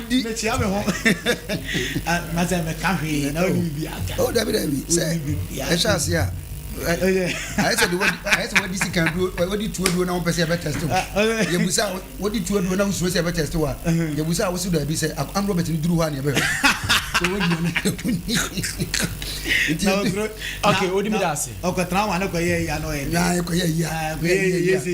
wodi me chia me ho ma say me ka hwe na oni bi aka oh David say e sha se a I said what this can do what did you do now person better test you busa what did you do now so say better test wa you busa wo so da bi say am Robert ni duru ha na be so what do you okay odi mi da se okay tra wa na ko ye ya no ye na ko ye ya yes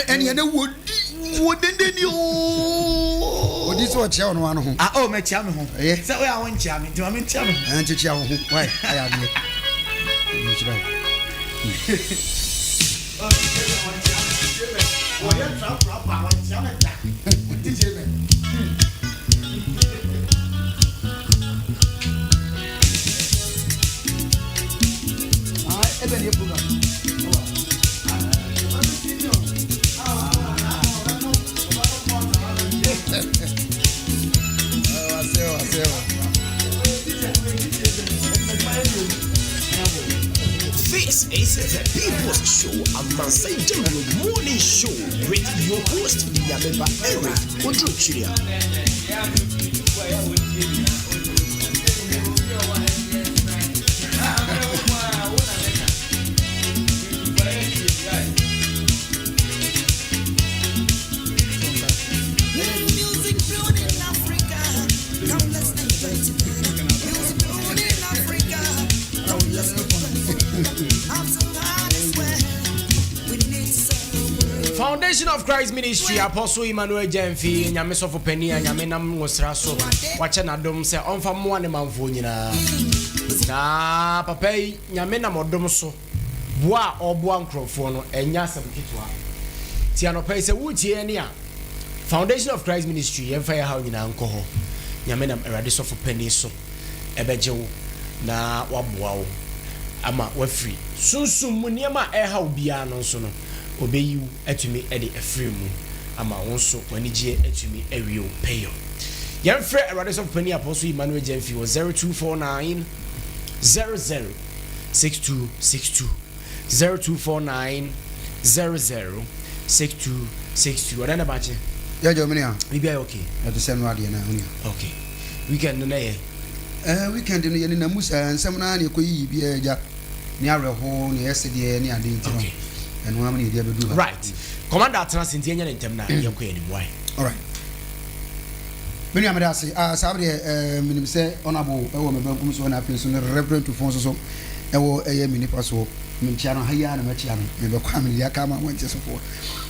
and you know what did you what is what you on ho oh me chia me ho say we a won chia me ti ma me chia me and chia ho why I am here This is the People's Show, Amansan morning show with your host, Yameba Eric Oduro. Foundation of Christ Ministry Apostle Emmanuel Jemfi nyame sofo pani nyame nam ngosra so wache na dom se onfa mo ane manfo nyina na papa nyame na modom so boa oboa nkrofo no enya asem kitwa ti anopai se wutie ene a Foundation of Christ Ministry yemfa ya ha nyina nko ho nyame na erade sofo pani so ebejewo na waboa wo ama wafri sunsum mu niema eha obia no so no obeyiu atumi ede efremu ama wonso wanigye atumi awieo payo yemfre erade so pani Apostle Emmanuel Jemfi was 0249 00 6262 0249 00 6262 wadana bache ya jomini a bibia okay ya to send wade na huni okay weekend na ye weekend no ye na musa nsem na ne koyi bia ja ni areho ni yesede ni ade nti okay and one minute they do right commander atras nti enya ntem na ye ko ye ni boy all right many amadasi sabre minim say honorable e wo me bankum so na apenso no reverend to fonso so e wo eye minipa so mintia no haya na machia no me be kwa me ya kama wonte so fo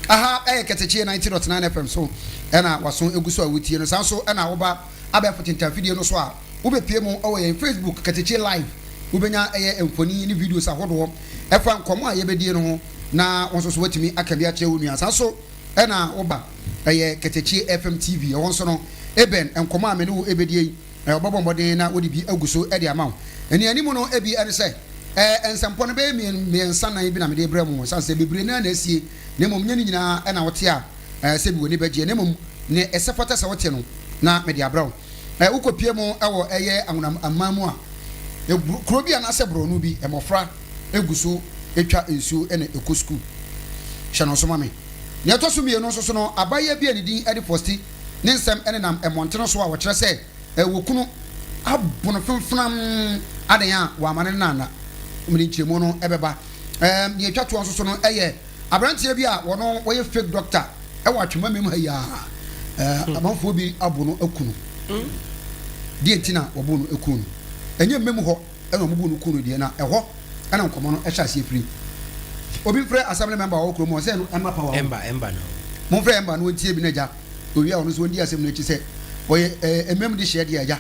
aha Katakyiefm 90.9 FM so e na waso eguso awutie no sanso e na wo ba abefote interview no so a wo be pie mu o ye Facebook Katakyiefm live wo benya eye emfoni ni videos ahodo e fa nkomo a ye bedie no ho na wonso so watimi akabia kye wonu asa so e na wo ba eye Katakyiefm TV e wonso no eben enkomo a me ne wo ebedie e obobomboden na wodi bi aguso e de amaw eni animu no ebi ene se ensampo no be mi ensanan bi na me de bremu sanse bebre na asie ne mom nya ni nyina e na wote a se bi woni beje ne mom ne esefata se wote no na me de abraw ukopie mu e wo eye anwonam amamu a kuro bi ana se bro no bi emofra eguso etwa ensuo ene eko school hye so mame ne to so mienu so no abaye bi anidin ede posti ne nsem ene nam emontene so a wo kire se wokunu abono fenfenam adan a wa amane nana mini nchiremu no ebeba ne etwa to so no eye abrantie bi a wono woye fake doctor e wa twema mem ha ya amanfo bi abono akunu die ntina wobono akunu enye mem ho e no mobono kunu die na eho ana nkomo no ehya se free obi frɛ assembly member wo kro mo se no emba power emba no mo frɛ emba no ntie bi na ja owi a wono so ndi asem no echi se oye emem di hye de aja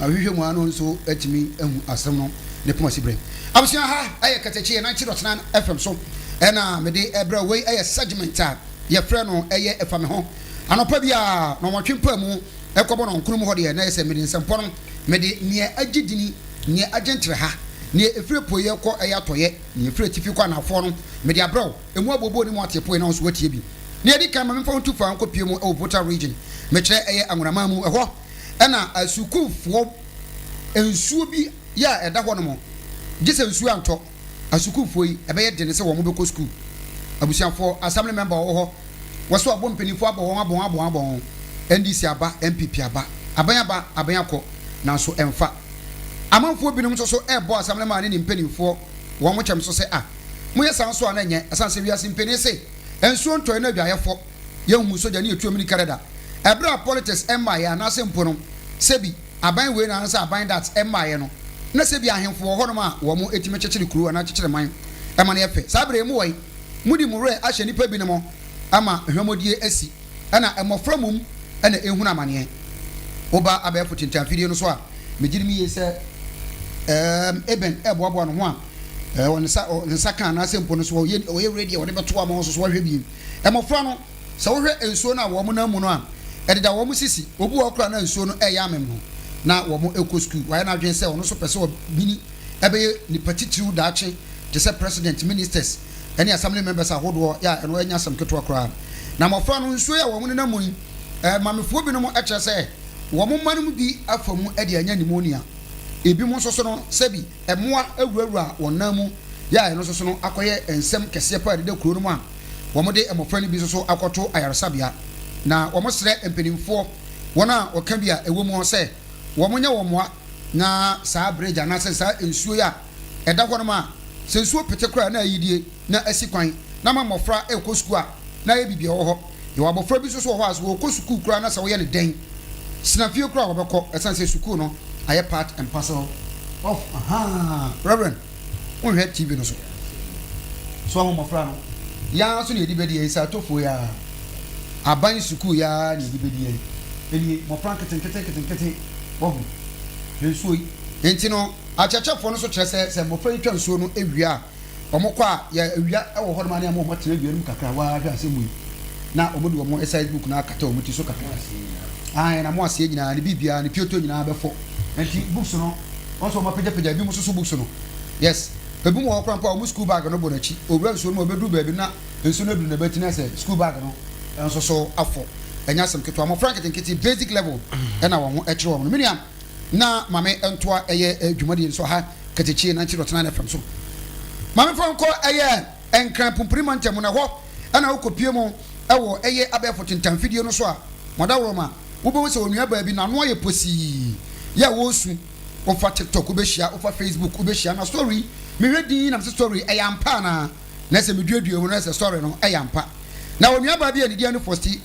ahwehwe mu ano nso atimi ahu asem no ne poma sibre abusia ha aye Katakyiefm 90.9 FM so ena me de ebra we aye segment a ye frɛ no aye efame ho anopa bia no motwempa mu ekobo no nkunu mu ho de na yese me de nsempo no me de ne agidini ne agentre ha ne efre poye ko aye atoye ne efre tifi kwa na afo no me de abra emu abobo ni mo atepoye na so watie bi ne edi kan me mfa ntu fa nkopie mu e Volta region me kire aye anwurama mu eho ena asukufo ensuo bi ya eda ho no mo gise ensuo anto asukufo yi ebeye de ne se wo mo be ko school abusiafo assembly member wo ho wo so abom penifo abon NDC aba MPP aba abayako na so emfa amanfo binom so ebo asamle ma ne mpanimfo wo mo kyem so se moye san so na nye asanse wiase mpani se ensuo ntoy na adwayefo yehu soja ne etuo mini Canada ebra politics ya na se mpo no sebi aban we na se aban that ye no na sebi ahemfo ho no ma wo mo etime kyekere kuru na kyekere man ema na efe sabre mu wai mudi mure ahye nipa bi ne mo ama hwemodie asi ana emofra mum ana ehunu amane oba abefo tintamfidie no so a megirimi yese eben eboabo no ho a wonsa kan na sempo no so oye ready wode beto ama so so hwe bi emofra no so hwe ensuo na wo mo na mu no a ededa wo mo sisi obu okra na ensuo no eya amem no na wo mo eco school wa na dwen se ono so pese wo bini ebe ni patitiru daache je se president ministers any assembly members ahodo ya eno anya sam keto akra na mofra no ensuo ya wo mo na mu mamefo bi no mo eche se wo mo manum bi afamu ede anya pneumonia ebi mo soso no sebi emoa awurawura wonamu ya eno soso no akoye ensem kese pa de kuro no mu a wo mo de emofra ni bi soso akoto ayarsabia na wo mo sere empenimfo wona oka bia ewo mu se wo mo nya wo moa na saa bridge na se saa ensuo ya eda ho no ma se ensuo petekura na ayidie na asikwan na mamofra ekosku a na ye bibia wo ho ye wabofra bi soso ho aso wo kosuku kura na se wo ye ne den sinafie kura wo beko esanse suku no aye part and parcel of reverend on head TV no so mamofra no ya so ne edibedi ye sa tofo ya aban suku ya ne edibedi ye eni mofra kete wohu ensuo enti no achachafo no so kyerɛ sɛ mofra yitwa nsuo no ewia omokɔ a ya ewia ɛwɔ hɔ no ma ne mo tena ewia no kakra wa hwɛ asɛmu na omodi wo mo Facebook na akata o muti so kakra na mo ase nyina ne bibia ne pioto nyina bɛfɔ enti books no onso mo pagya bi mo so books no yes ebi mo okran pa o mo school bag no bo na chi owura nsuo no obedu baabi na nsuo no du na betina sɛ school bag no enso so afɔ enya sem keto amofra ketenkete basic level na wo ho ɛkyerɛ wo no miniam na mame entoa eye dwumadi so ha Katakyiefm na nchiro tena na fam so mame franko eye enkran pumpirima ntemu na ho ana ukopie mu ewo eye abefo tentamfidie no so a Dawuro ma wo be wo se onua ba bi na no ye posi ya wo su o fa TikTok wo be hia o fa Facebook wo be hia na story me hwedi na story eye ampa na se meduadua mu na se story no eye ampa na onua ba bi anidi anu fosti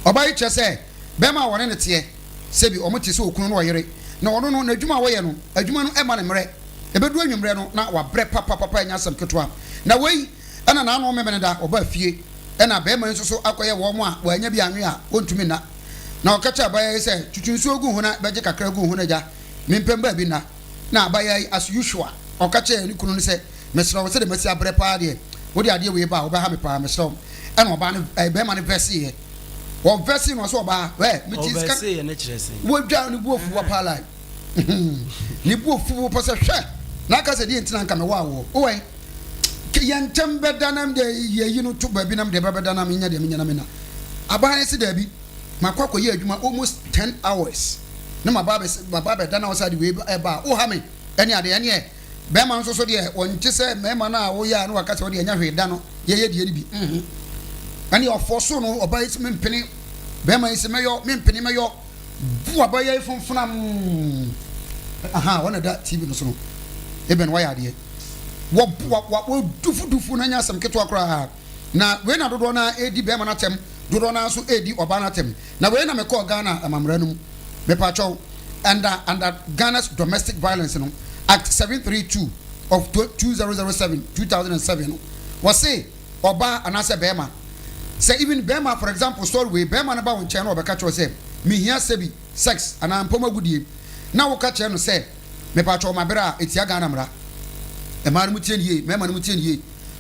obai chese be ma wone ne te sebi omote se okunu no oyere na ono no na adwuma wo ye no adwuma no ema ne mre ebedu anwumre no na wa bre papa nya sam keto a na wei ana na ano memene da oba fie na be ma nso so akoye wo mo a wa anya bi anwe a wontumi na okacha abaya se twutwunsu ogu hu na beje kakra gu hu na ja mempem ba bi na abaya as usual okacha ni kunu ne se mesra wo se de masi abre pa de wo de ade we ba wo ba ha me pa mesra ana oba ne be ma ne verse ye wo verse no so oba we meti ska verse ye ne kyerese wo dwa ne buofu wa pa lai ni buofu wo pa se hwe na ka se de ntina nka me wa wo we yentem bedanam de yeyi no to ba bi nam de bedanam nya de nya na me na abane se da bi makwakọ ye adwuma almost 10 hours na mababa dana wasade we eba o ha me ene ade ene be ma nso so de wonche se me ma na wo ya na wakase wo de nya hwe da no ye de bi ani ofoso no oba isi mempene be ma isi meyo mempene meyo bu aba ye fonfonam wona da TV no so no eben wa ya de wo dufu na nya sam keto akra na we na dodo na edi be ma na tem dodo na so edi oba na tem na we na me call Ghana amamra no me pa chow under Ghana's domestic violence no act 732 of 2007 no was say oba anase bema say even bema for example story we bema na ba won chen no obeka chow say me hia sebi sex ana mpoma gudie na wo ka che no say me pa chow mabera etia Ghana mra e ma no mutie nie me ma no mutie nie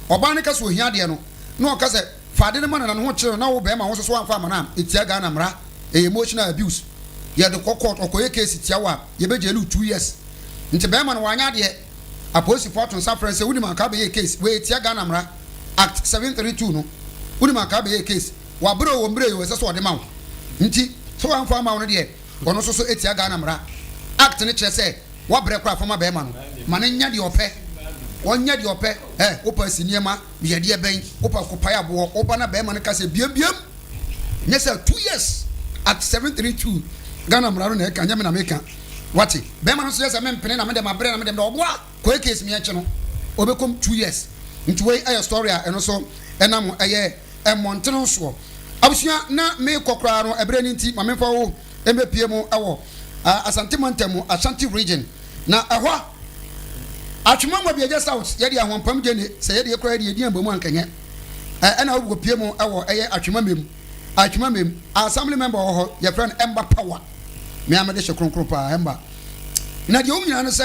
oba ne ka so hia de no na o ka say fade ne mana na ho kire na wo be ma wo so anfa mana etia Ghana mra emotional abuse ye de court okoye case tia wa ye be jelu 2 years nti be ma no wanya de aposi fortune safran se wuni ma ka be ye case we etia Ghana mra act 732 no wuni ma ka be ye case wa bro wo mbre yo se so de ma wo nti so anfa ma wo de ono so etia Ghana mra act ne kire se wa bre kra fama be ma no ma ne nya de opɛ wonya de opɛ opa siniema ye de ben opa kopai abo opa na be ma ne ka se biam nye se 2 years at 732 Ghana mraro na eka nyame na meka wati be ma no so yesa me mpene na me dem abre na me dem do oboa ko case me eche no obekom 2 years nti we aye story a eno so enam aye emonteno so abusua na me kokra no ebre ni nti ma me fa wo embepie mu ewo Asante Montemu Ashanti region na ehwa atwuma mo bia south ye dia hompam je ne se ye dia kra dia dia bamu ankanye na wo pie mu ewo eye atwuma mem assembly member ho your friend Emba Power me amade hye kronkron pa Emba na de omnyina no se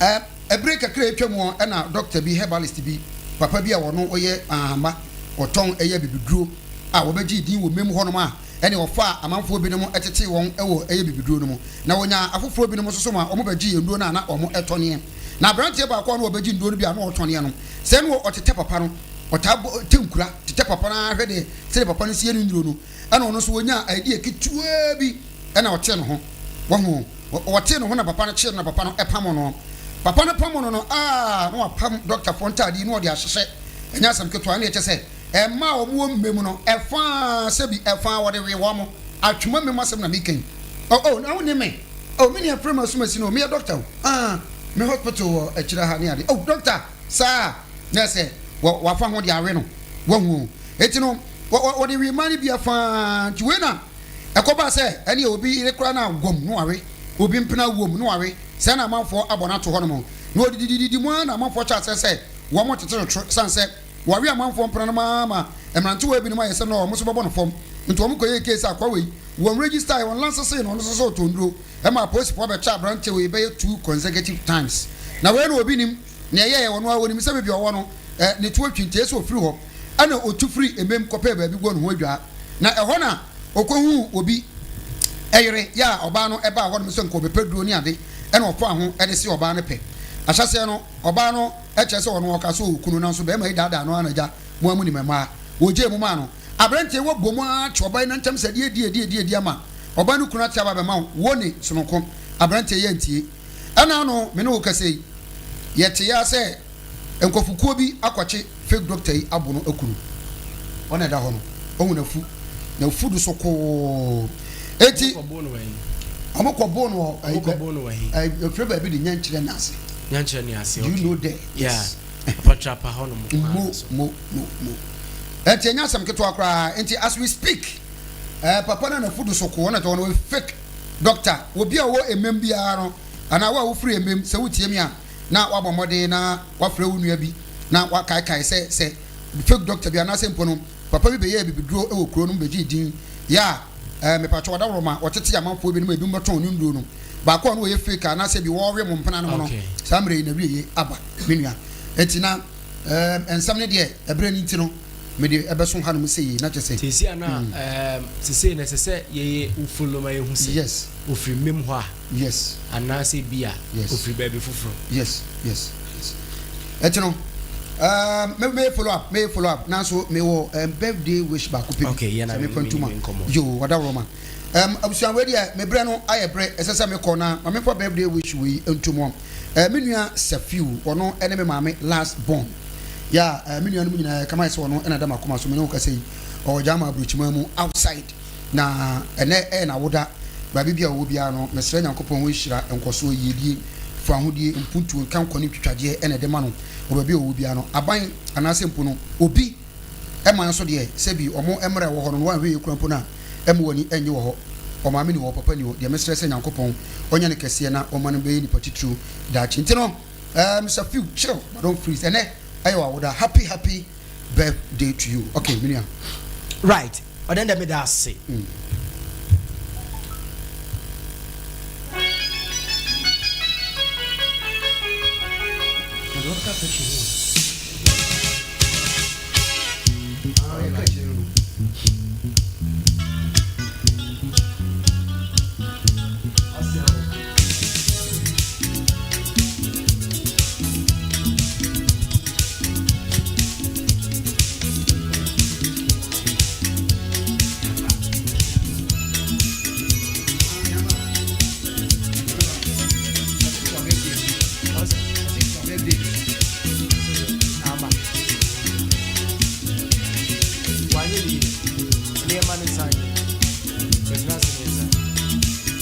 e break akra etwam na doctor bi herbalist bi papa bi a wono oye ahamba oton eye bibiduro a wo beji din wo mem ho no ma ene ofa amanfo bi no mo etete won ewo eye bibiduro no mo na wonya afoforo bi no mo soso ma omo beji enduo na omo etone na branche ba kwa no obeji enduo no bi a no otone no se no otete papa no otabo tenkura tete papa na hwede se papa no sie no nduro no ene ono so wonya idea kitua bi ene ote no ho wo wote no ho na papa no chire na papa no epam no papa no pam no no no apam doctor Fontadi no de ahyehye enya sam ketwa na eche se ma omo mmem no efa se bi efa wo de we wo mo atwuma mmem asem na meken na woni me me ni afrema sumasi no me doctor me hospital akira ha ne ade doctor sir na se wa fa ho de awe no wo hu eti no wo de we mani bi afa ti we na ekoba se ene obi rekura na gom no awe obi mpena wom no awe se na amanfo abona to ho no mo no odididi mu na amanfo cha se wo mo tete sanse wari amanfo mpena no mama emrante we bi no ma yese no mo so bobo no fom nti wo mo koye case akwa we wo register won license no no so tonduro e ma police po be cha branch we be 2 consecutive times na we no obi nim na ye wo no awoni mi se be bi owo no ne to atwinte so ofiri ho ana otufiri emem kope ba bi go no ho adwa na eho na okohu obi eyere ya oba no eba ho no so nko be peduro ni ade e na ofo aho e de se oba no pe ahyase no oba no eche se ono oka so okunu na so be ma idada no anaja mo amu ni mema oje mu ma no abrante wo bomu a choba na ntam se die ama oba no kunu atia ba be ma wo ne sonoko abrante ye ntie ana no me no kase yete ya se enkofukuo bi akwache fake doctor yi abo no akuru ona da ho no ohu na fu du so ko eti amoko bono ai freba bi di nyanchire na ase nyanchire ni ase you know that yes pachapa ho no mo eti nya sam keto akra enti as we speak papa na fu du so ko ona to no fake doctor obi a wo emem bia no ana wa wo free emem se wutie mi a na wabomode na wafre wonua bi na wakai se fake doctor bi anase mpono papa bi be ye bibiduro e wo kuro no beji din ya me pacho Dawuro ma wotete amanfo bi no ebi mbeton ni nduro no ba ko no ye fake anase bi wo we mo mpana no no samre na wiye aba menua etina ensam ne de ebre ni ntino me de ebeso ha no sey na chese tesi ana sese na sese ye ufulo ma ye hu se yes ofri mem ho a yes anase bia ofri ba bi fufuro yes etino me follow up now so me wo birthday wish ba ko pe okay yeah na me kontuma yo Wadawuro ma abusuan we dia me bre no aye bre esesa me ko na me for birthday wish we entumo me nua Safiu ono ene me maame last born ya me nua no nyina kama se ono ena da makoma so me no ka sei o jama abruchima mu outside na ene na woda ba bibia wo bia no mesre nyankopon wo hira enkoso yedie fa hodie mpuntu kan kone twitwaje ene de ma no obabi wo bia no aban anase mpu no obi e man so de se bi omo emre wo ho no wa hwe ekrampo na emwoni enye wo ho o maame ni wo papa ni wo de mesre se nyankopon onya ne kese na o man be ni patitru da chi ntino Mr. Few chill don't freeze ene ayo awoda happy birthday to you okay minia right odenda me da say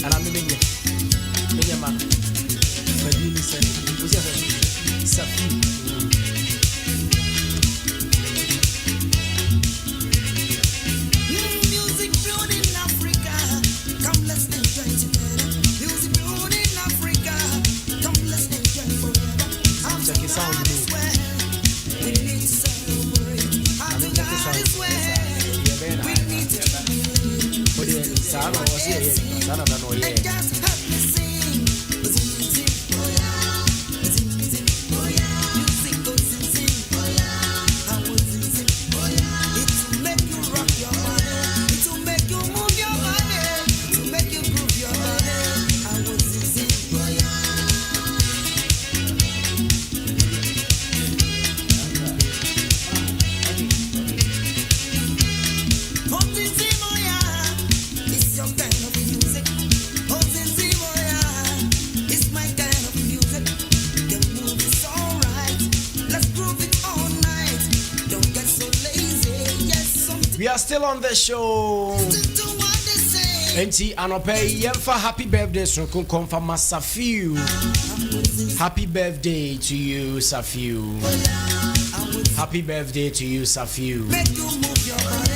and I'm in your man. But you listen, who's your Safi? Music brewed in Africa, come let's enjoy together. Music brewed in Africa, come let's enjoy forever. Check it out. We need to celebrate. After God is where we need to jubilate. But the Sana was here, Sana no And yeah. just help me sing. Zing, oh yeah. Zing, oh yeah. Music goes zing, oh yeah. I will zing, oh yeah. It will make you rock your body. It will make you move your body. It will make you groove your body. I will zing, oh yeah. Oh, zing, oh yeah. It's your kind of music. Oh, zing, oh yeah. It's my kind of music. The move is alright. Let's groove it all night. Don't get so lazy. Yes, something We are still on the show. to do what they say. Enti anope yemfa happy birthday so confirm Safiu. Happy birthday to you, Safiu. Happy birthday to you, Safiu. Make you move your body.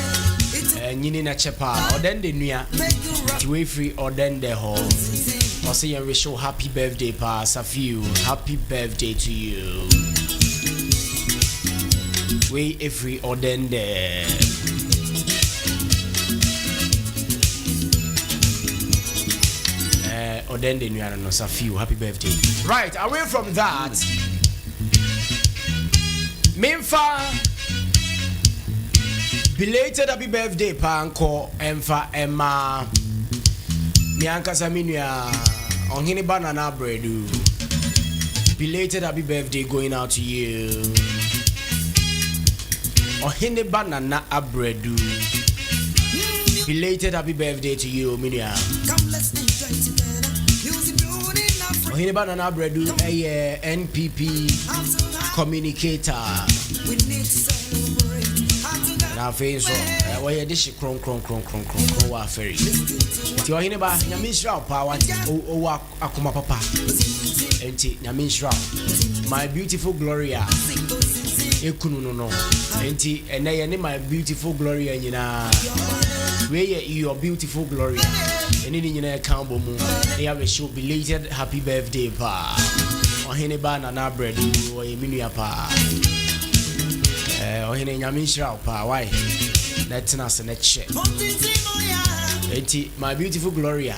It will Nyini na chepa oden de nua make you rock. ti we free oden de ho. O say yen wish you happy birthday pa Safiu. Happy birthday to you. We every oden de. Oden de nua no Safiu. Happy birthday. Right, away from that. Memfa belated happy birthday panko emfa emma miankasa minua onhini banana breadu. Belated happy birthday going out to you. Onhini banana breadu. Belated happy birthday to you, minua. Come let's enjoy together. Music brewed in Africa. Onhini banana breadu NPP After God, communicator. we need to celebrate. After God, Na fe so why dey shi kron wa ferry. Ti ohine ba nyame nhyira pa wa o akoma papa. Enti nyame nhyira. My beautiful Gloria. Ekunu no no. Enti ene ye ne my beautiful Gloria nyina. We ye your beautiful Gloria. Ene ni nyina kan bo mu. They have a show belated happy birthday pa. Ohine ba na bread o ye minua pa. Ohine nyame nhyira pa why? Let's not say next shit. My beautiful Gloria,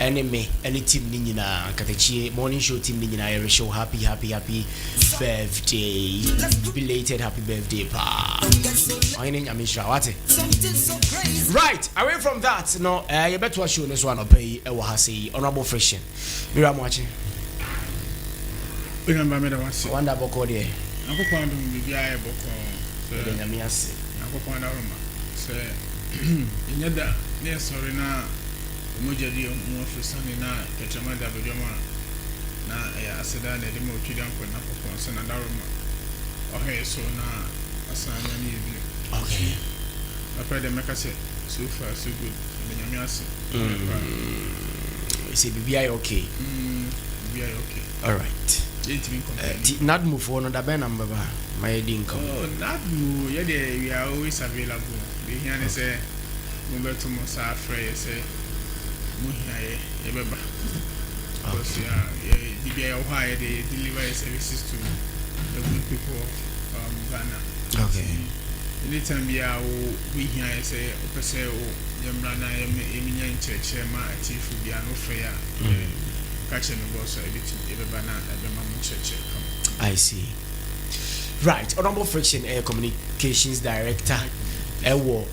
enemy, any team Nina, KATAKYIE morning show team Nina, I show happy birthday, belated happy birthday, pa. I ain't what? Right, away from that, no, you better watch this one or pay a wahasi, honorable friction. We're watching. Remember me the one. One double code here. I go find them with the eye book. Then I mean, I see. I go find out. Say, in the near sorry now, Mujadi more for Sunny now, Kachamada Bujama. Now, I said that the more Kidan for Napopon, and Daruma. Okay, so now, I saw me. Okay. I pray the make us so far, so good. And then You see, BBI okay. We are okay. All right. Not move for another band number. My income. Oh, not move. Yeah, we are always available. We hear they say, Mumbeto Mosa Frey say, Muhia, Ebeba. Because yeah, they deliver services to the good people from Ghana. Okay. Anytime we hear say, Opese, Yamrana, Eminia in church, Ma, a chief would be an offer. Catching the boss, Ebebana, Ebema church. I see. Right, honorable friction air communications director, Ewo,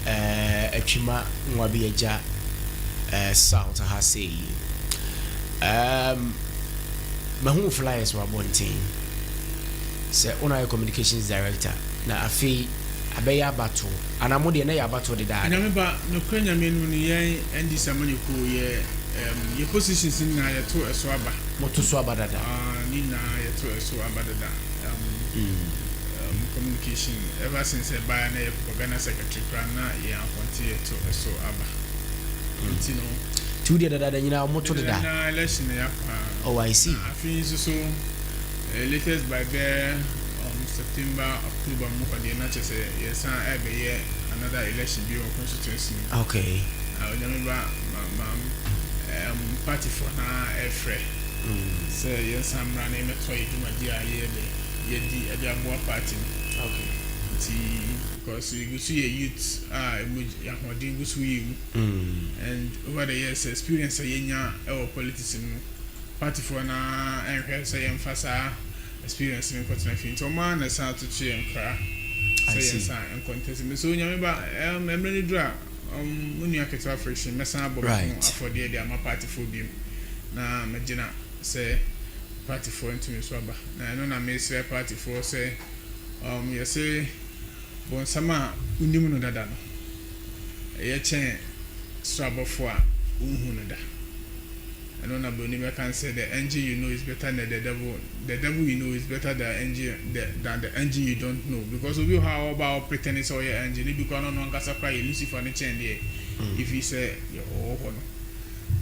Echima Nwabieja, South Hasi. Mahu flyers were one team. Say, honor communications director. Na afi abeya battle. And I'm na ya battle the dad. I remember no Kenya men when ye and this amount your positions in your to a swabba. Motu swaba dada. Nina, your to a swabba dada. Communication ever since a buyer Ghana secretary Prana, yeah, continue to a swabba. two de da nyina mo to da na election ya pa oh I see afin so latest by there September October mo kwa de na chese yes another election bi on constituency okay remember party for na efre say yes am ran na to iduma dia ye di abo party okay because you see a youth ya hodin go so you and over the years experience yenya our politics no party for na enhwe say emphasize experience in continent fin to man na sa to chi enkra say yes and contest me so nyameba emre dra munu aketwa friction mesa abo for the my party for them na magina say party for into me so aba na no na me say party for say you say bon sama unim no dada no ye chen so abo for unhu no da I don't know, but can say the engine you know is better than the devil. The devil you know is better than the engine you don't know. Because of you, how about pretending so your engine? Because no one can supply you Lucifer the chain there. If you say oh no,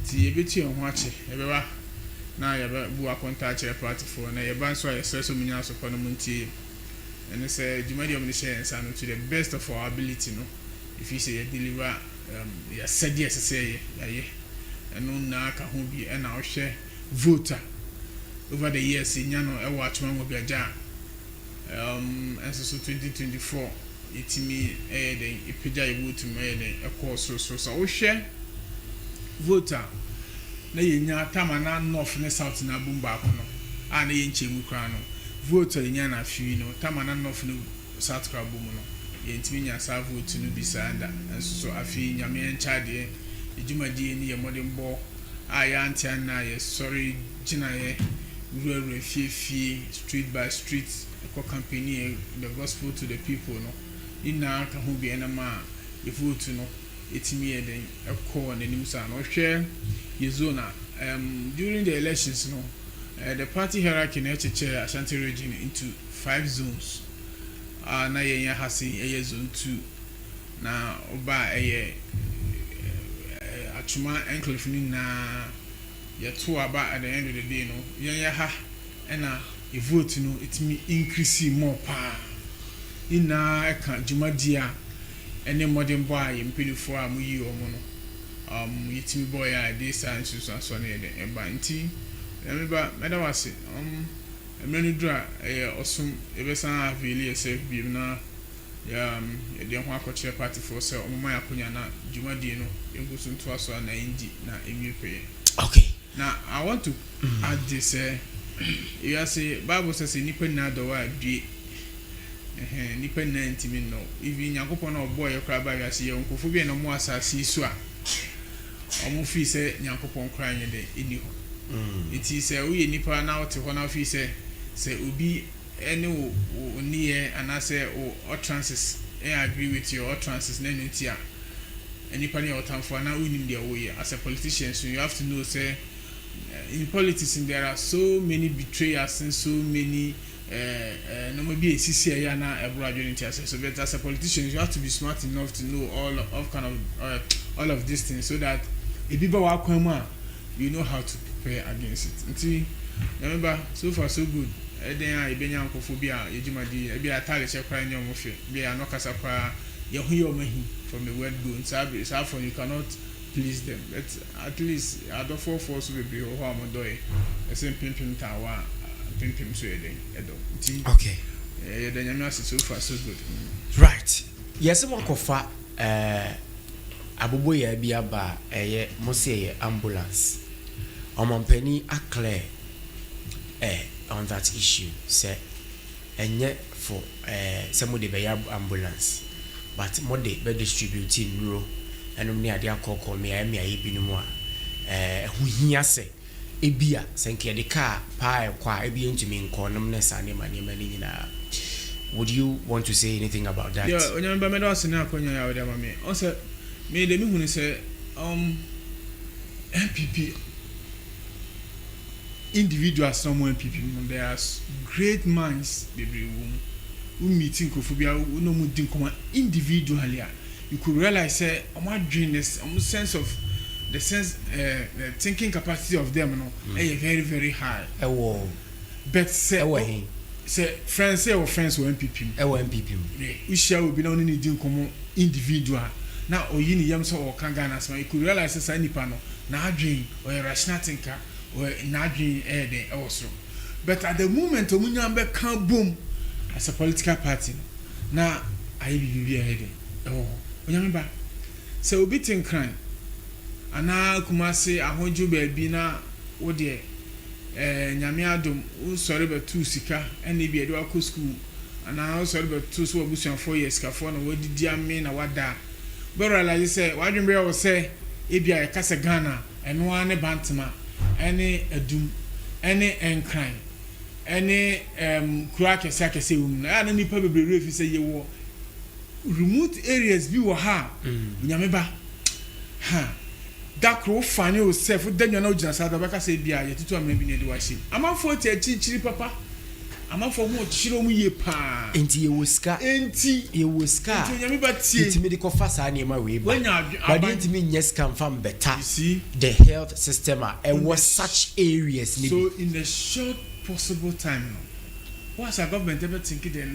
see a bit on watch it. Everywhere now you have contact your party for now. You ban so I say so many hours upon the monty, and they say you might have the chance and to the best of our ability. No, if you say you deliver, you said yes, say yeah. And na ka ho bi na ohwe voter over the years nyano e watch man obi aja so 2024 itimi den ipeja e vote me den e course so ohwe voter na yenya tama na north ne south na bumba kono a na yenche mu kra no voter yenya na afi no tama na north ne south kra bumu no yentimi nya sa vote no bisanda so afi nyame encha de ejumadi ni ye modern bo aya antia na ye sorry gina ye rural fie street by street ko campaign the gospel to the people no ina ka ho bi na ma e vote no etimi ye den e ko na nim sa no hwe ye zona during the elections no the party hierarchy na cheche Ashanti region into 5 zones na ye ya hasi ye zone 2 na oba ye Chuma enclave ni na ya to aba at the end of the day no ya ha na e vote no it me increase more pa ina e kan jumadia ene modern boy impelifo a mu yi omo no yitimi boy a this and so na e ba nti remember medawase emenu dra osum e be san avili sef bi na the ho akọchire party for say omuma yakonya na jumadi no egusu nto aso na indi na emiepe. Okay, now I want to add this you say Bible says nipa na do wa due nipa na ntimi no even yakopon na obo ye kra ba ya se ye nkofo bi na mo asase so a omo fi say yakopon kra nye de eni ho it is we nipa na wote ho na fi say obi any near and I say or trances I agree with you or trances nenutia anybody or time for now winning their way as a politician so you have to know say in politics there are so many betrayers and so many no maybe a CCI na a so but as a politician you have to be smart enough to know all of these things so that if people are coming you know how to prepare against it until remember so far so good eden a ibenya nkofobia yejumadi e bia tale che kwa nyom fe bia no kasa kwa ye hu yo mahi from the word go sabi for you cannot please them but at least adofo force we be ho amodoy e sem pimpim tawa pimpim so eden edo nti okay eden nyame ase so far so good right yes mo kofa abobo ya bia ba eye mo se ye ambulance omompani aclare on that issue say enye for some de be ambulance but mo de be distributing rural enum ne ade akoko me ayi binumu a hu hia se ebia senke de car pa kwa ebia ntumi nkonom ne sane mane nyina. Would you want to say anything about that? Yeah, onyamba me do ase na akonya ya ode mame on say me de me hunu say MPP individuals someone people there are great minds baby who meeting kofobia no mu din come individually you could realize say my dream is sense of the sense the thinking capacity of them no very very high but say friends say or friends or MPP we share will be no need to come individual now or you yam so or can Ghana so you could realize say nipa no na dream or rational thinker or na dream also but at the moment omunya be can boom as a political party na I be ahead onyameba say obi tin crime ana kumase ahoju baabi na wo de nyame adom wo sori betu sika ene bi ede akọ school ana wo sori betu so obusuan 4 years ka for na wodidi ame na wada bero la say wadwembe wo say ebia e kasa Ghana eno ane bantama ene adum ene enkran ene kura kese kese wum na ana nipa bebrere fi say ye wo remote areas bi wo ha nyameba ha dakro fani o self danyo na ojina sada baka say bia ye tutu amna bi ne de washi amafo ti achichiri papa amafo mo chiro mu ye pa enti ye woska enti nyameba tie enti me de ko fasa na ma we ba but enti me nyes kan fam better the health system was such areas so in the short possible time no what's our government ever thinking the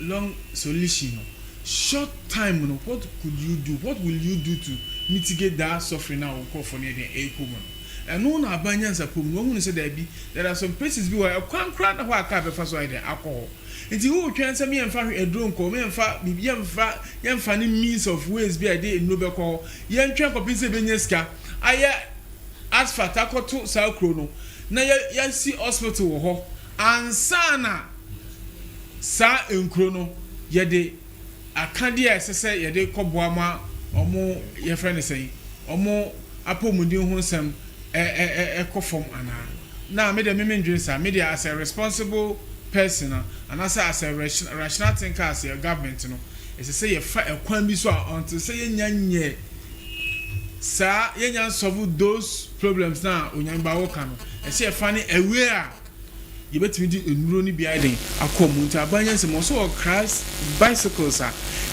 long solution no short time no what could you do what will you do to mitigate that suffering now call for near the economy and no na abanyansa pom no hu say there are some places where kwankra na wa ka be fa so ide alcohol nti wo twan say me emfa edron ko me emfa bibi emfa ni means of ways bi ide no be ko ye ntwen ko pinse be nyeska aye asphalt akoto sa kro no na ya si hospital wo ho ansana sa enkro no ye de akadia esese ye de koboama omo ye friend say omo apomudin ho nsem ekofom ana na me de ndwin sa me de as a responsible person and as a rational thinker as a government no esese ye fa ekwan bi so until say ye nyanye sa ye nyan solve those problems na onyamba wo ka no ese ye fa ni aware you bet me di enuro ni bia den akomu nta abanya se mo so crash bicycles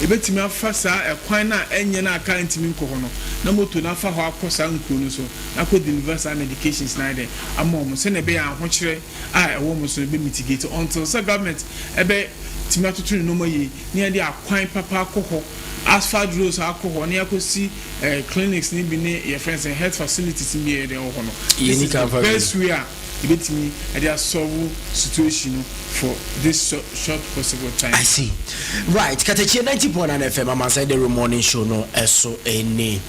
e bet me afa sa ekwan na enye na aka ntimi nko ho no na moto na afa ho akosa nkuru no so na ko universal medications na den amom se na be ya ho kire ewo mo so be mitigate until so government ebe timi atoto no mo yi ne de akwan papa akoho asphalt roads akoho ne akosi clinics ni bi ne your friends and health facilities ni be dey ho no best way ibetimi and they solve situation for this short possible time. I see. Right, KATAKYIE 90.9 FM Amansan the morning show no eso eni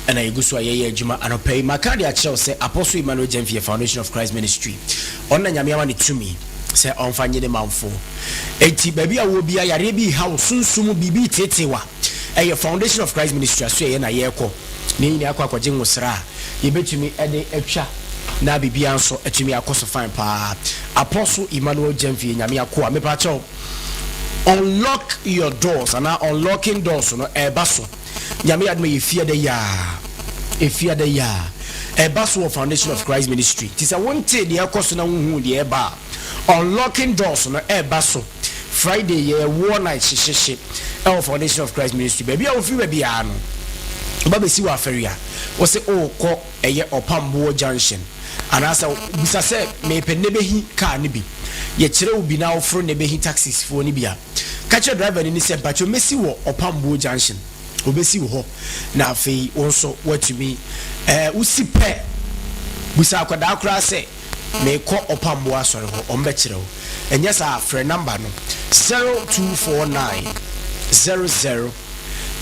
and I go so aye adwuma anopai makadi a chew say Apostle Emmanuel Jemfie Foundation of Christ Ministry onna nyame ama ne tumi say onfanye de manfo enti baby a wo bia yare bi ha sunsumu bibi tetewa eye Foundation of Christ Ministry aso ye na ye kɔ ne nyina akɔ akɔgye nwosra ye betumi ede atwa na bibia nso atumi akoso fine pa Apostle Emmanuel Jemfie nyame akɔ me pa chew unlock your doors and unlocking doors no ebaso nyame adme yefia de ya ebaso Foundation of Christ Ministry tisa wonte de akoso na hu de eba unlocking doors no ebaso Friday ye war night shisheshe Foundation of Christ Ministry baby a ofi baby a no baba si wa feria wo se o ko eye Opambo junction anasa bisa se me penebe hi car ni bi ye kire obi na ofro ne be hi taxis fo ni bia catcher driver ni se bacho mesi wo Opambo junction obesi wo ho na afei wonso watumi usi pe bisa akwada akura se me ko Opambo asore ho ombe kire wo enye sa free number no 0249 00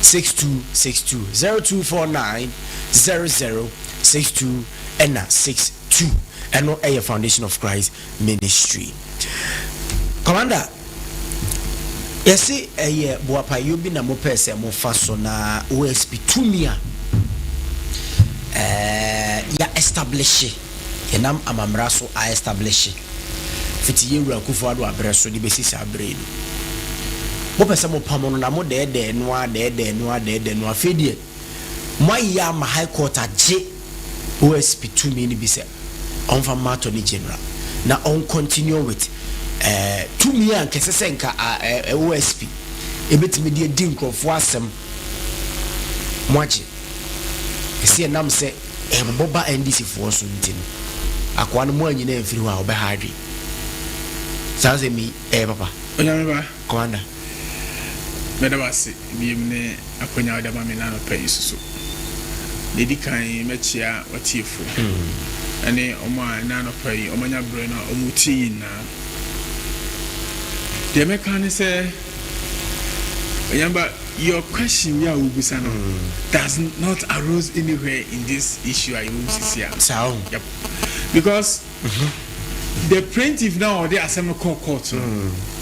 6262 0249 00 62 and 62 and no a Foundation of Christ Ministry. Commander, you see a boapa you be na mo pese mo faso na OSP tumia ya establish yenam amamra so a establish fiti yeru akufo ado abreso di besi sa abre mo pese mo pamono na mo de no afedie mo ya ma high court age OSP tumi ni bi se on fa matter ni general na on continue with tumi an kesese nka OSP ebetimi di nkrofo asem moaje ese nam se boba NDC for so ntin akwa no mo anyina mfiri ho a obe hardwe saze mi papa onyameba commander medabase bimne akonya oda ma me na no pa isusu dedi kan machia watiefo ane omo na no pa yi omanya bre na omuti na the mechanic say your question we are ubusano does not arose anywhere in this issue I will see here. Sound. Yep. Because the plaintiff now they assembly court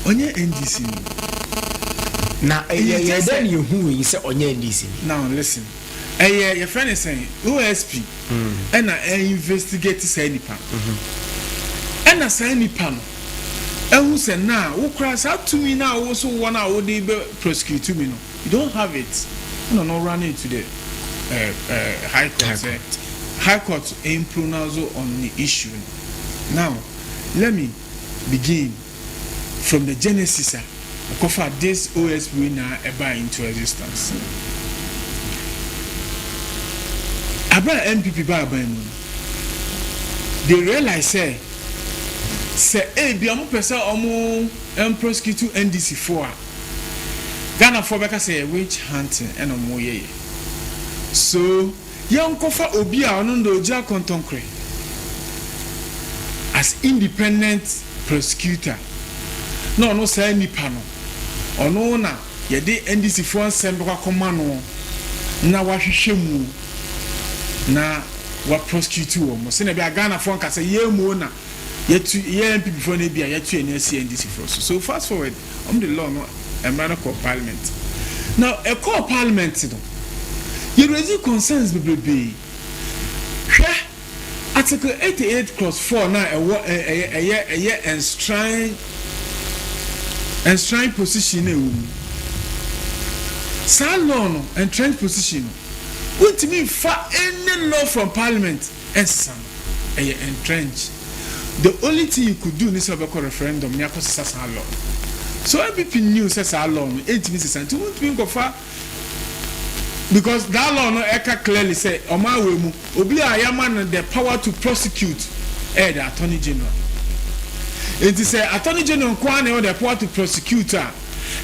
onye NDC. Na then you who say onye NDC. Now listen. Your friend is saying OSP and investigate say nipa. And say nipa. And who said now who cries out to me now also one hour they prosecute to me no. You don't have it. No run it to the High Court. High Court aim pronounce on the issue. Now, let me begin from the genesis of this OSP now ever into existence. About MPP they realize say be a person omo prosecute NDC for Ghana for beka say witch hunting and omo ye. So young kofa obi a ono ndo ja kontonkre as independent prosecutor. No say nipa no. Ono na ye de NDC for nsem beka koma no na wahwehwe mu na wa prosecute wo mo se na be Ghana for nka say ye mu na yet MPP before Nebia, yet to NDC for so fast forward, the law no a man called parliament. Now a call parliament you raise concerns be Article 88 clause 4 now a year enshrine position salon entrenched position won't mean for any law from parliament and some a entrenched. The only thing you could do in this referendum, you have law. So MPP knew says our law, 8 minutes and 2 because that law no clearly say, Oma Wemu, Obia Yaman the power to prosecute the Attorney General. It is a Attorney General Kwane the power to prosecute her.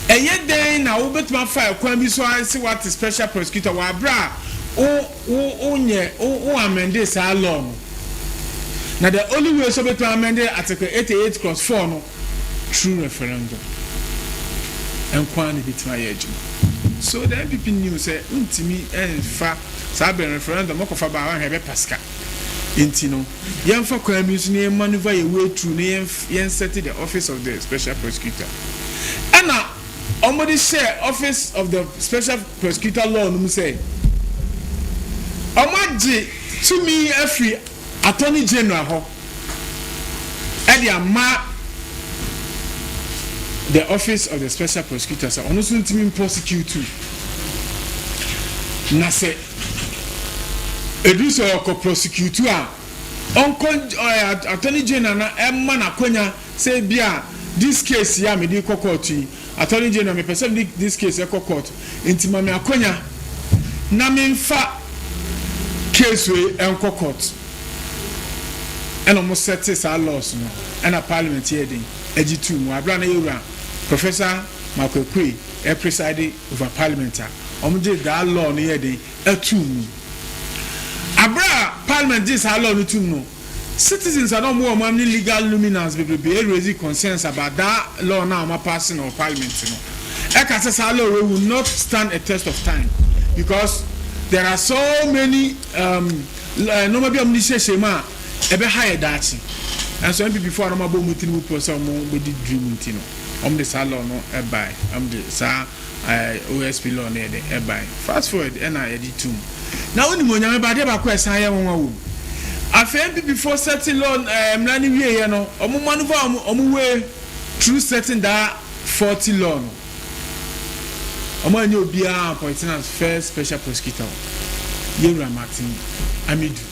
And yet then now bet my file Kwame so I see what the special prosecutor wa bra amend this our law. Now the only way so to amend Article 88 clause 4 no true referendum. And Kwani bit my age. So the MPP knew say untimi fa sabe referendum okofa ba wan hebe pascal. Intino yemfa Kwame use ne maneuver a way through ne yen set the office of the special prosecutor. And now somebody share office of the special prosecutor law no say omaji to me every Attorney General ho and the office of the special prosecutor so ono so ntimi prosecute too na say eduso ko prosecute a Attorney General na emma na konya say bia this case ya me di court Attorney General me person this case e court intima me akonya na me mfa case we enko court and almost set this our laws no and a parliament here then ag2 mu abra na yura Professor Makwekwe presiding over parliament did that law no here then atum abra parliament this our law no tum no citizens are no more money legal luminance be raise concerns about that law now ma passing or parliament no ekasa our law will not stand a test of time because there are so many no maybe omniscience ma ebe higher that and so before I'm about mutin process mo be di dream ntino the salon no e buy the sa OSP law na e buy fast forward and I edit too now oni mo nyame ba de ba ko esan ye won wo afem before setting law mlani wie ye no omo maneuver omo way through setting that 40 law no omo anyo bia appointing as first special prosecutor Yura Martin Amidu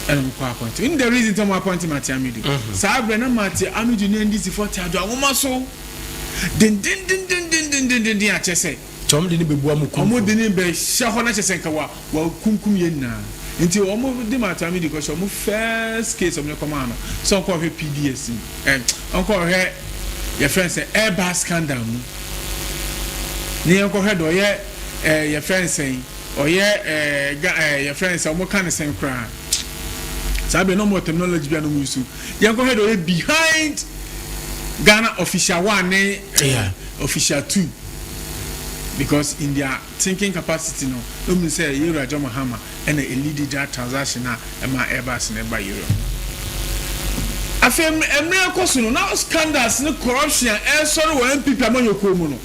and appointed. In the reason to appoint Mati Amidu. Sabre na Mati Amidu ni NDC 40 ado awoma so. Din achese. Tom de ni bebu amukum. Omo de ni be hye ho na chese nka wa kunkum ye na. nti omo di matami di because omo first case omo come ano so onko hwe PDS onko hwe your friend say Airbus scandal mu ni onko hwe do ye your friend say oye your friend say omo kan sen kra sabe no more technology bia no musu ye onko hwe do ye behind Ghana official 1 official 2 because in their thinking capacity no mean say Euro Joma Hammer and a lead that transaction na ma Airbus na ba Euro afem emre koso no now scandals no corruption sorry wo MPP amanyoko mu no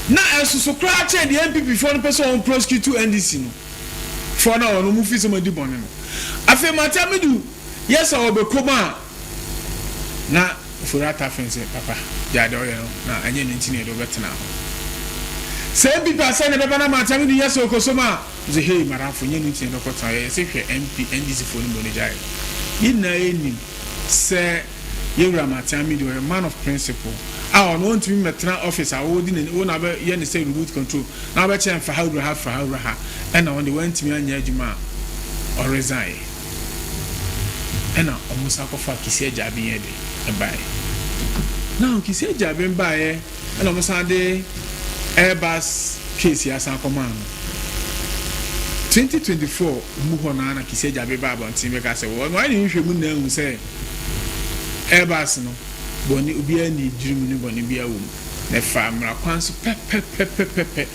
na so kra che the MPP for no person on prosecute NDC no for na no mu fi so madi bone no afem atamedu yes obekoma na furata fense papa ya de oyo na anye ntine do betena ho say people say na baba na matami di yes okosoma ze hey marafo nye ntine do kota ye se hwe MP NDC for no manager ina eni say yewra matami di man of principle ah no ntimi metena office awodi na wona be ye ne say remote control na be chen fa ha and na on the one timi anya adwuma or resign ena omusa kofa kisi ajabi ye de ebai now kisi ajabi mbaye ena omusa de Airbus case ya san command 2024 mu ho na kisi ajabi ba abontin be ka se wo no ani hwe mu na hu se Airbus no boni obi ani dirimu ni boni bia wo na fa mra kwanso pe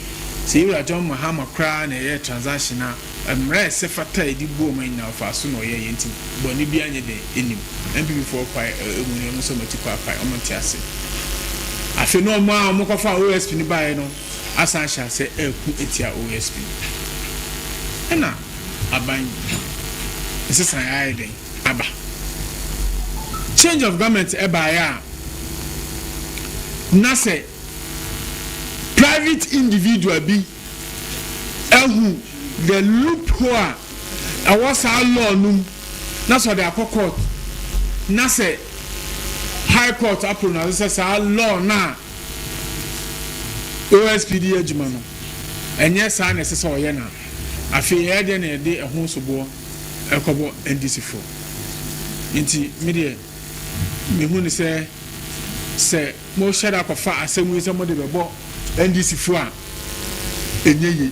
se yura John Mahama kra na ye transaction na mra se fata edibo man na fa so no ye yenti boni bia nye de enim MPP4 kwai emuni no so mati kwa kwai omonti ase afi no ma mo ko fa OSP ni bae no asansha se eku etia OSP ena aban nsesa ya ide aba change of government eba ya na se private individual bi ehu the loophole a was our law num na so the court na se high court approve na say our law na OSPD adwuma no enye sa na se oye na afi ye de na de ehun sobo ekobo NDC4 nti media mehu ni se mo share up fa asemu se mo de bebo NDC4 a enyeye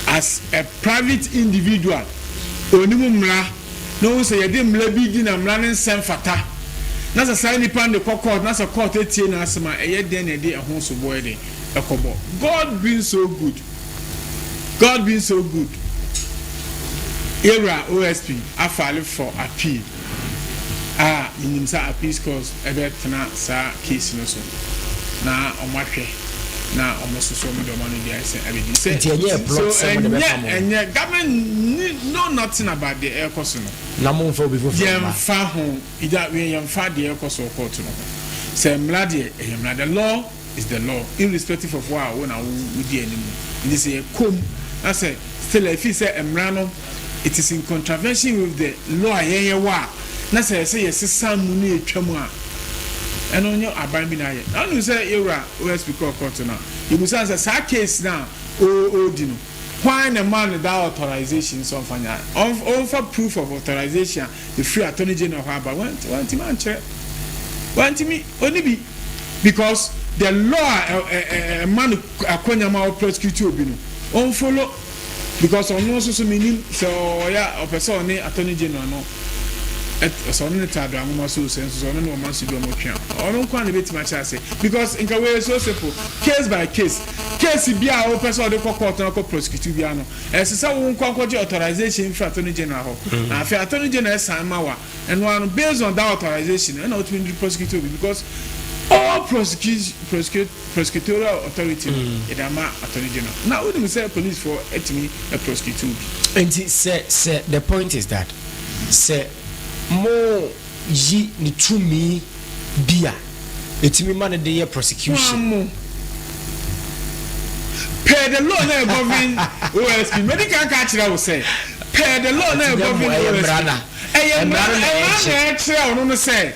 as a private individual onimu mra no say ye de mra bi di na mra ne nsem fata na sa sai ni pan de court na sa court etie na asema eye de na de ehun so boy de ekobo God being so good era OSP afale for appeal minim sa appeal scores ebe tena sa case no so na omahwe na omososo mo do manu dia say abedi say so enye government no nothing about the air course no na mo mfa obi fofo yem fa ho ida we yem fa the air course court no say mlade the law is the law irrespective of what we na we di animu this say come I say still if you say emrano it is in contravention with the law yeye wa na say yes sam mu na etwam a eno nyo aban bi na ye na no say era OSP court na you must say sa case na o di no why na man that authorization so fanya on for proof of authorization the free attorney general about want man che want me only be because the law man akonya ma prosecute obi no on follow because on no so meaning so ya person ni attorney general no so no tado amoma so sense so no man so do mo twa on kwa na betima cha say because in ka way so simple case by case bia o person de court na ko prosecute bia no esesa wo nkwa je authorization for attorney general ho na afi attorney general san mawa and one based on that authorization and not to prosecute because all prosecutorial authority edama attorney general now we say police for etimi a prosecutor and say the point is that say mo yi ni tumi bia etimi man de prosecution per the law na involving OSP medical catcher will say per the law na involving OSP e ye brana no say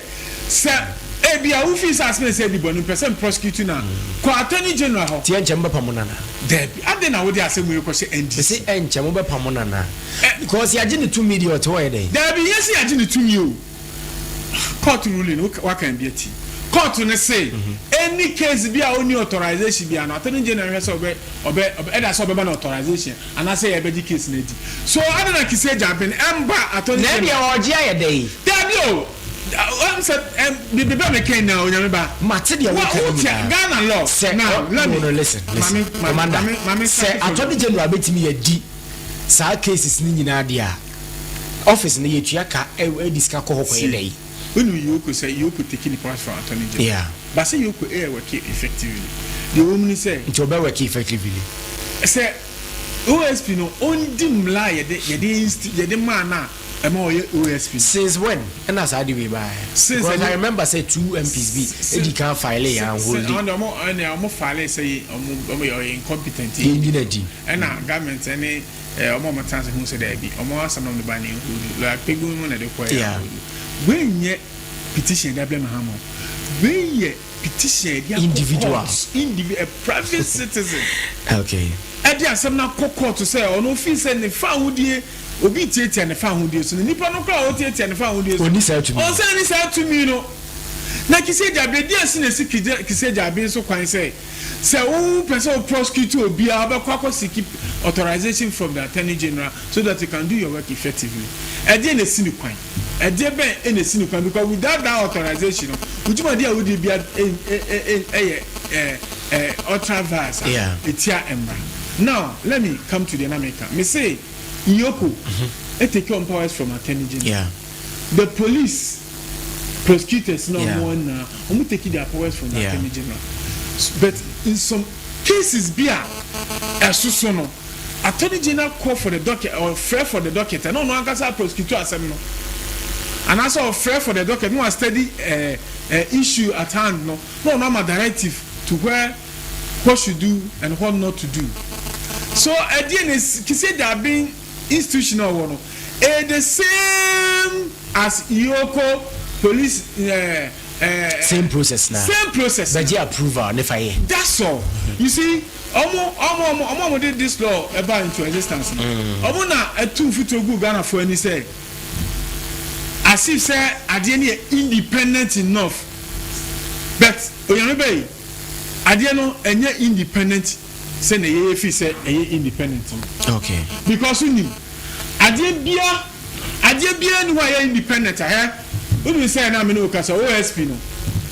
Ebia who feels as me say the bonu person prosecute na ko attorney general ho tie nche mbe pamonana there ade na wo dey asem we ko say NDC say enche mbe pamonana because ya gine 2 million to why dey there be yes ya gine 2 million court ruling what can be ati court no say any case be a only authorization be an attorney general say obe either say obe ban authorization and I say e be the case na di so ade na kise jaben emba attorney na dia oje ayedey there be o I'm said the baby can now Onyameba mate dia wo kan Ghana law now let me listen commander say attorney general betimi yadi sa cases ni nyina dia office ni yetua ka e discuss ko hokọ yedey when you could say you could take the power from attorney general yeah but say you could work effectively the woman say nti obe work effectively say OSP no ondi mla yede man na OSP since when and as I did buy since I remember say 2 MPs be you can't file it and hold it and file say incompetent and government any omo trans who say there be omo some of the banning like people na dey call when ye petition that blame hamo when ye petition individuals a private citizen okay e dey asem na court to say ono fit say ne fa hodie obi tietia ne fa hodie so nipa no kra o tietia ne fa hodie so oni say to me on say ni say to me no na kise jabe dey asi na kise jabe so kwan say who person prosecute obi abekwa seek authorization from the attorney general so that you can do your work effectively e dey na si ni kwan e dey ben e na si ni kwan because without that authorization ujuma dey would be ultra vast etia emra. Now let me come to the America me say Yoko take on powers from attorney general the police prosecutors no more now take their powers from the attorney general but in some cases be so no attorney general call for the docket or fair for the docket and no ankasa prosecutor asem no and also fair for the docket no study issue at hand no normal directive to where what should do and what not to do. So again is kise there being institutional one the same as Yoko police same process now same process but you approval if I that's all you see omo did this law about into existence omo na etu fito gu Ghana for any say as if say adie independent enough but Onyameba adie no enye independent say na ye fi say enye independent okay because you adie bia ni why independent we say na me no kasa OSP no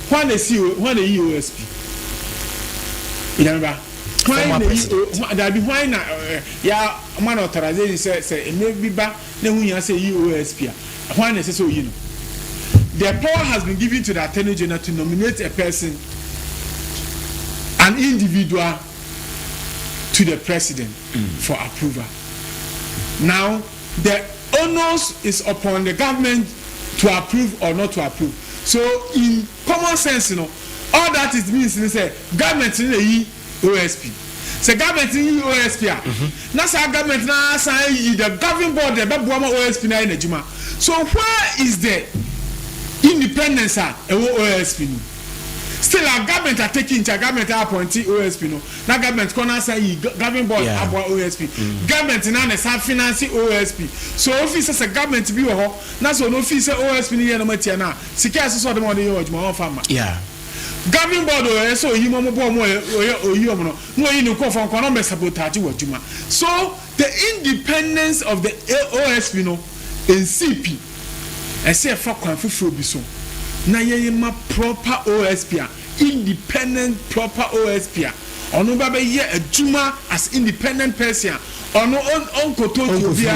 when they see when they OSP remember when that be why na ya man authorization say maybe ba na hu ya say OSP when they say so you know the power has been given to the attorney general to nominate a person an individual to the president for approval. Now the onus is upon the government to approve or not to approve. So in common sense, you know, all that it means is say government in the OSP. Say government in OSP. Now say government now say the governing board the OSP na in Juma. So where is the independence at OSP? Still our government are taking charge, government are appointing OSP no. Now government corner say governing board about OSP. Government now is financing OSP. So officers a government be ho. Now so no officer OSP ni na matia na. Sika so the money you juma farmer. Yeah. Governing board so you mo bo mo oyi no. No yi no ko for ko no be sabotage wo juma. So the independence of the OSP no in CP. I say for kwan fufu bi so. Na ye ma proper OSP independent proper OSP ono ba be ye adwuma as independent person ono on koto bia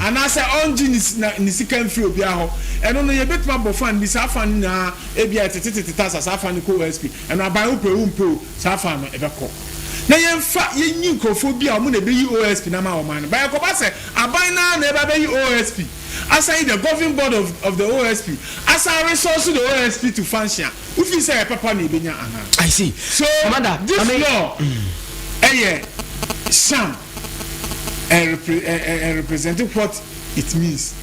and I say on ni sika free obia ho eno no ye betuma bofan bi sa fan na e bia teteteta sa fan ko OSP eno aban upro sa fan no e be ko na ye mfa ye nyi nkofo bia o mo na be yi OSP na ma o man ba ye ko ba se aban na e be yi OSP aside the governing board of the OSP aside resource the OSP to function if you say papa na ebenya ana I see so Commander, this law sham representing what it means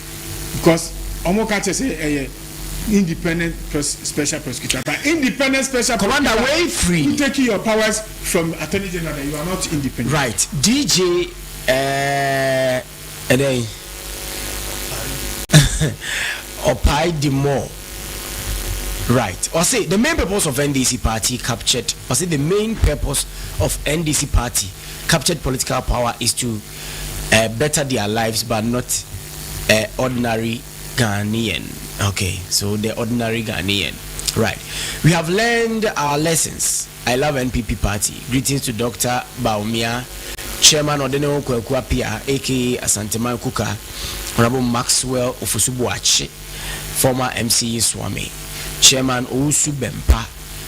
because omo ka say independent special prosecutor. But independent special Commander, prosecutor, way free. you take your powers from Attorney General. You are not independent. Right. DJ, and then Opai Demo. Right. Or say the main purpose of NDC party captured. Or say the main purpose of NDC party captured political power is to better their lives, but not ordinary Ghanaian. Okay, so the ordinary Ghanaian. Right. We have learned our lessons. I love NPP party. Greetings to Dr. Baumia, Chairman Oduro Kwekuapia, aka Asanteman Kuka, Honorable Maxwell Ofusubuachi, former MC Swami, Chairman Ousu Bempa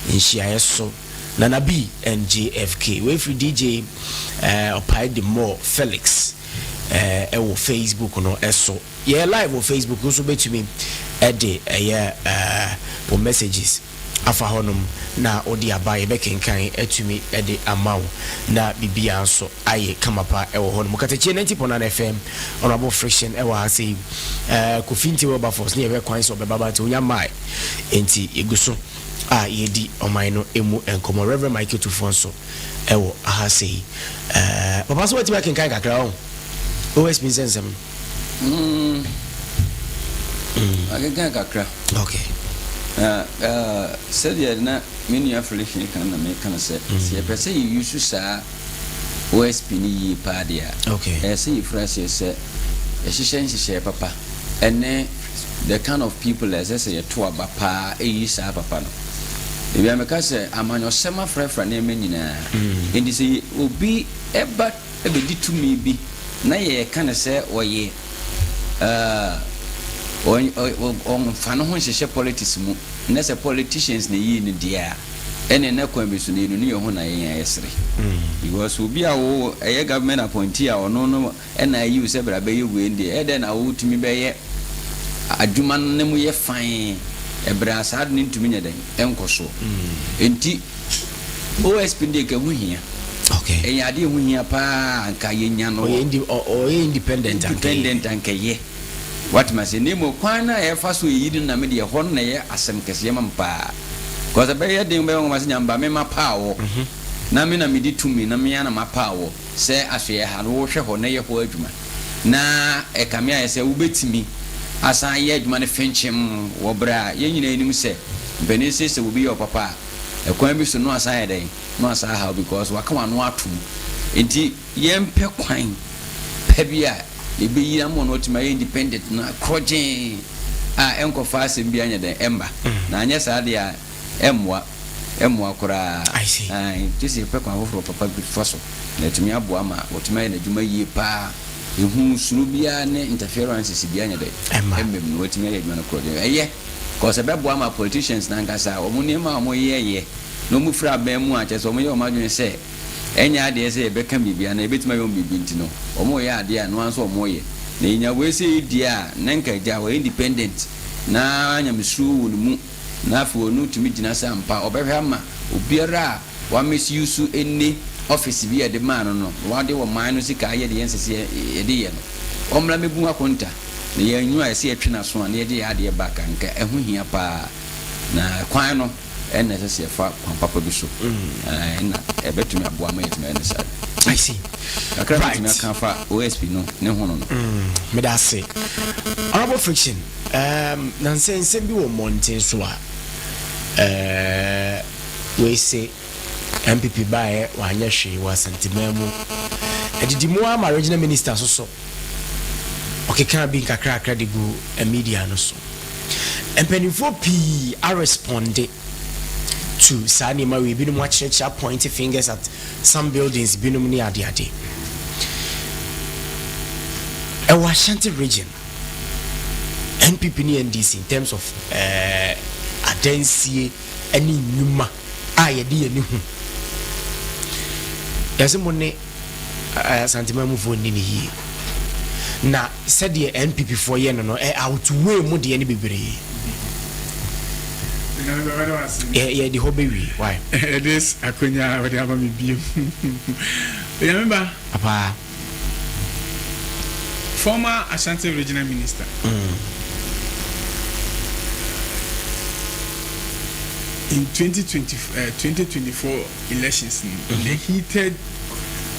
in Shiayeso, Nana B and JFK. Wait for DJ Opai de Mo Felix. Ewo Facebook no eso yeah live on Facebook also bet to me ede o messages afa honum na odi abaye bekenkan etumi ede amaw na bibia nso aye kamapa ewo honum Katakyiefm 90.9 FM honorable friction ewo ha say kofinti we ba force ne be kwan so be baba te onya mai enti eguso yedi omai no emu enkomo Reverend Michael Tufonso ewo ha say papa so wetin bekenkan kakra o OS means some. I can kakra. Okay. Said you na many affiliation can make can say. See, per se you used to say OSP ni padia. Okay. Say fresh say she share papa. And then the kind of people as I say to papa is papa no. If I make say I'm on your summer friend name nyina. And this obi eba di to me be na ye kind of say oye on fano ho hye politics mu na say politicians na yi ni dia ene na kwa bi so ni no ho na ye yesre because obi a wo eye government appointee a ono no na yi se bra be ye Wendy e den na wo tumi be ye adwuma no mu ye fan ebra sad ni tumi nya den enkoso enti OSP de ka hu hia. Okay. E yade hu hia pa anka ye nya no independent anka ye what must say name kwan na e fa so yi din na me de ho na ye asem kese ma mpa because be ye den be ngo mas nya mba me ma pa wo na me na me di tumi na me ya na ma pa wo se ahwe ha no wo hwe ho na ye ho adwuma na e kame aye se wo betimi asan ye adwuma ne fenchem wo bra ye nyina enim se benese se wo bi yo papa e kwan bi so no asan ye den no asan ha because wa kama no atum enti ye mpe kwan pa bia e be yi am no otima independent na krojen enko fa asem bia nya den emba na anya sa de a emwa kura just pe kwan wo papa bi foso na tumi aboa ma otima na dwuma yi pa ehu suru bia ne interferences bia nya den emmem no otima ye dwuma na krojen eye cause be boa ma politicians na nkasa omunema omoyeye no mu fra ba mu a che so omoye omadwene se enya ade se be ka bibia na ebetima yo bibi ntino omoye ade a no anso omoye na enya we se dia na nka ja we independent na anya misru wo mu na afo no tumi gina sampa obehwe ama obiara wa misuse eni office bi e de man no wa de wo man no sika ye de yensese ye de ye no omra mebu akonta na ye nyu a se atwe na so na ye de ade baka nka ehu hia pa na kwan no ena se fa kwan papa bi so na ebetumi aboa ma yetumi ena sa I see. Right. Na kan fa OSP no ne hono no me da say honorable friction na nse bi wo mountain so a we say MPP bae wanya hwe wa santimamu edidimu ama regional minister so okay can be kakra de go media no so empenifo p are responded to sani ma we binu mwachecha pointing fingers at some buildings binu ni ade a Ashanti region NPP ni NDC in terms of adensie any nyuma ayede ani hu yasemo ne santima mu fo ni hi na said the NPP for ye no outweigh mu de ni bebre yeah the hobby why it is akonya we dey have me bio you remember papa former Ashanti regional minister in 2024 elections, the heated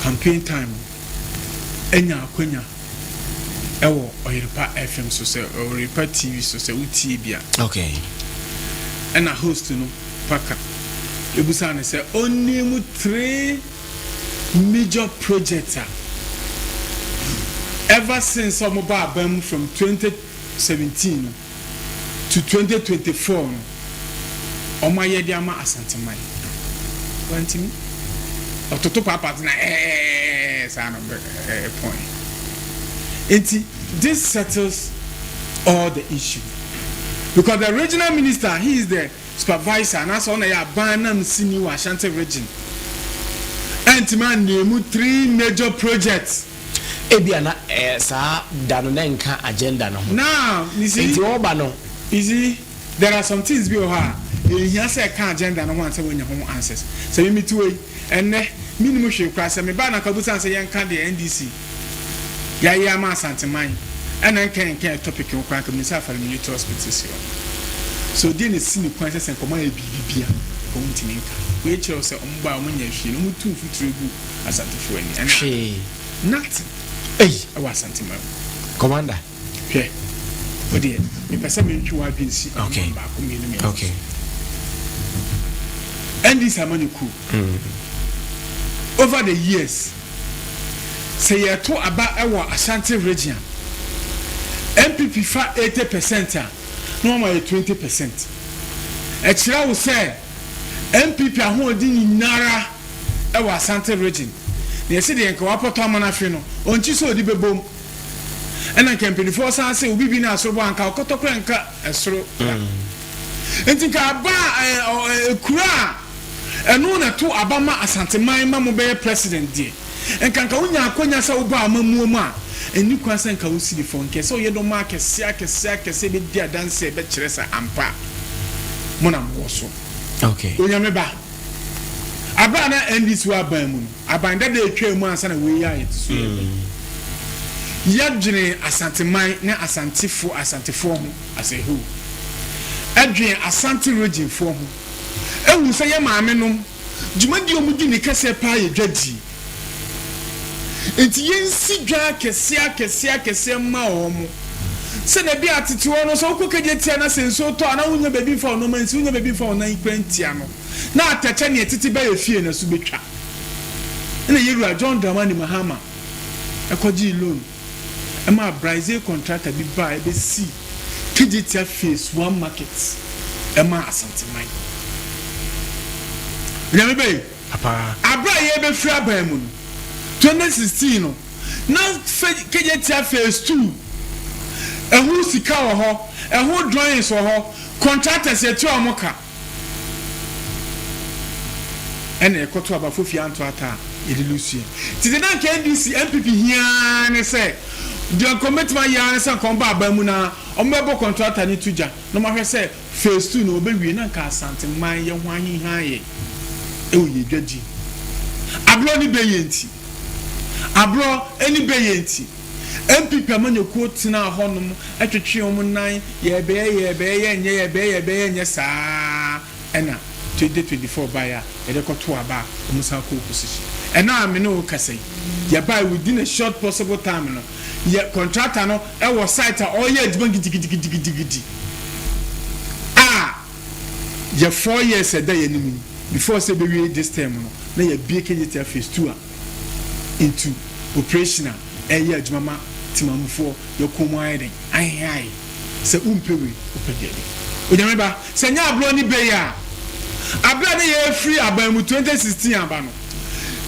campaign time, Enya Akwenya, Ewo Oyiripa FM so say Oyiripa TV so say UTBia. Okay. And a host no Paka. Ebusane say only 3 major projects ever since Omoba Bam from 2017 to 2024. Oma yediama asantemai. Want me? Ototo papa na sana point. This settles all the issue. Because the regional minister, he is the supervisor, and that's on a Banam Sinu Ashanti region. And man name 3 major projects. Ebiana sa danonenka agenda no. Now, you see, there are some things we have. You say can agenda no one say when your home answers. So you me two and minimum should cross me bana kabusan say yan can the NDC. Ya ma santemai. And I can topic you crank me self and military hospitals here. So then it's seen the prices and command a BBB going to make. Wait till say umba when you she no 2 foot as at the and she nothing. Hey, I was santemai. Commander. Okay. But dear, the person you have been see. Okay. Okay. And this Amaniku over the years, say you talk about our Ashanti region. MPP for 80%, normally 20%. Actually, I will say MPP are holding Nara our Ashanti region. They say they can wapo to Amanafino. On Chiso di Bebom. And I can pay for say we be na so banka okotokranka esro. Entika ba kura eno na to abama asanteman ma mo be president die. Enkanka unya akonya sa uba amamu mu a eni kwansa nka wo sidi fon ke so ye do ma akese be dia dance be kire sa ampa. Mo na mo so. Okay. Onya me ba. Aba na NDC wa ban mu. Abanda de etwa mu ansa na we ya it so. Yadwene asanteman na asantefo ho as a whole. Adwene asante region fo ho. Ewu say ye maame nom djumadi omudi ne kase pa ye dwadi. Enti yensi dwa kese ma omo. Se na bi atete wo no so kokeje tia na senso to ana wunya baby for no man wunya baby for na ikwantia no. Na atache ne tete ba ye fie na so betwa. Na yeru John Dramani Mahama ekoji loan. Ema Brazil contractor bi ba e be see KGT phase 1 market ema asanteman nyame papa abra ye be free aban mu 2016 no na KGT phase 2 ehu sika wo ho ehu drawings wo ho contractors ye twa omoka ene ekoto abafo fi anto ata edilusie tide na KNDC MPP hia ne say the commitment ya nsa komba abamu na omebo contractor ni tuja no ma hwe say phase 2 no obewie na ka asanteman ye ho ahihaye e oye dwadi abro ni beyenti abro eni beyenti MPP amanyoku tina honom atwetwe om nan ye be nye saa ena 2024 baya e de koto aba omusa ko opposition ena me no kasai ya buy within a short possible time no ye contractor no e wo site all ye adwuma gidigidi ye 4 years a day enemy before say be this term no na ye bie KGT phase 2 into operational e ye adwuma ma timamfo ye komo ayden ai se umpewe opedede onyameba se nya abro ni be ya abra na ye free abamu 2016 aba no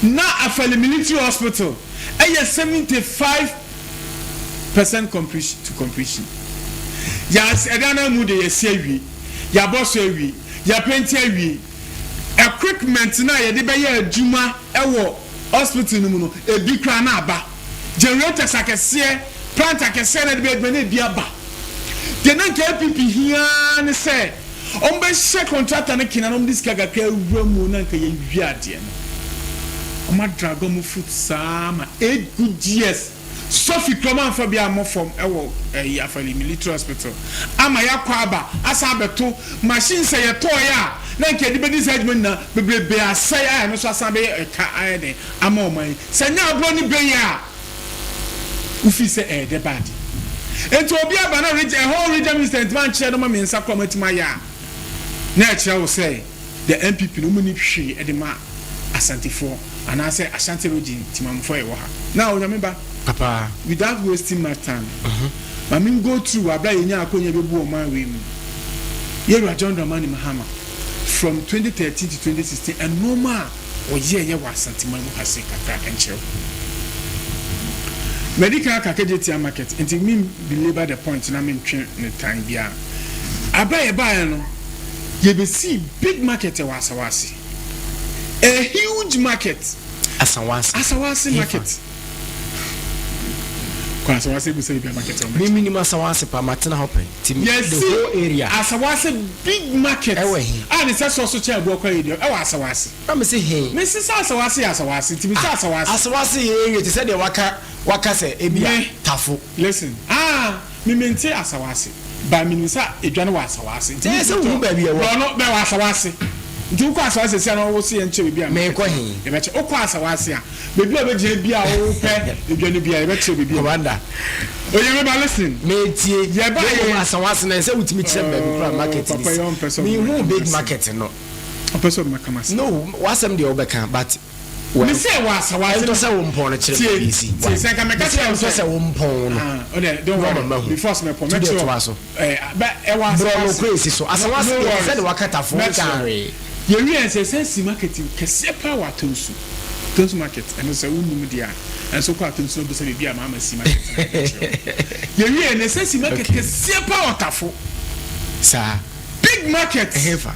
na afale military hospital e ye 75% completion yes edana mu de ye se awie ya boss awie ya penti awie equipment na ye de be ye adwuma e wo hospital no mu no e bi kra na aba generators akese plant akese na de be na bi aba de na KPP hia ne se ombe she contractor na kina no diska ga ka wuramu na nka ye wiade no oma dragon mu foot sama 8 good years Sophie Clement for be a more from Afali military hospital. Ama ya kwaba asa beto machine say ya toya na nke dibedi segment na bebrebe asai a no so asa be ka ayede ama o man sanya abro ni be ya ufi say de bad enti obi aba na region whole region minister man che no ma mensa kromatima ya na che wo say the MPP no muni hwe e de ma asantifo and I say Ashanti region timamfo e wo ha now remember Papa, without wasting my time, I mean go through Abla Yenya Akonya Bebu or my way. Here are John Dramani Mahama from 2013 to 2016 and no more or yeah was Santiman Hase Kaka and Chel. Medical Katakyiefm market until me belabor the point and I mean the time bia. Abla Bayano, you will see big market Wasawasi. A huge market Asawasi market. Asawase be say be market. Minimum Asawase pa Martina Hoppen. Yes, the whole area. Asawase big market. And it's also chair go kwa area. Asawase. I'm say hey. Me say Asawase. Ti be Asawase. Asawase area to say the waka say ebia tafo. Listen. Me mente Asawase. Ba me say edwane wa Asawase. Say say wo ba bia wo. No be wa Asawase. Nti ukwa Asawase say na wo see enche bia. Me ko hin. E be che ukwa Asawase a. Bebi a be je bia wo pe edwane bia e be che bia. Commander. Oye me listen. Me tie. Ye ba Asawase na say utimi kire ba bi market this. Me who big market no. Person makamasi. No, wasam de obeka but me say was to say wo mpon no kire bi si. Say ka me ka say to say wo mpon no. Don't worry. Before me pon me sure. But e was bro no crazy so Asawase say the wakata fo carry. You really say sense marketing kese power tonsu. Tonsu market and so unum dia and so kwat tonsu do say bia mama si market. You really sense market kese power tafo. Sir, big market. Hefa.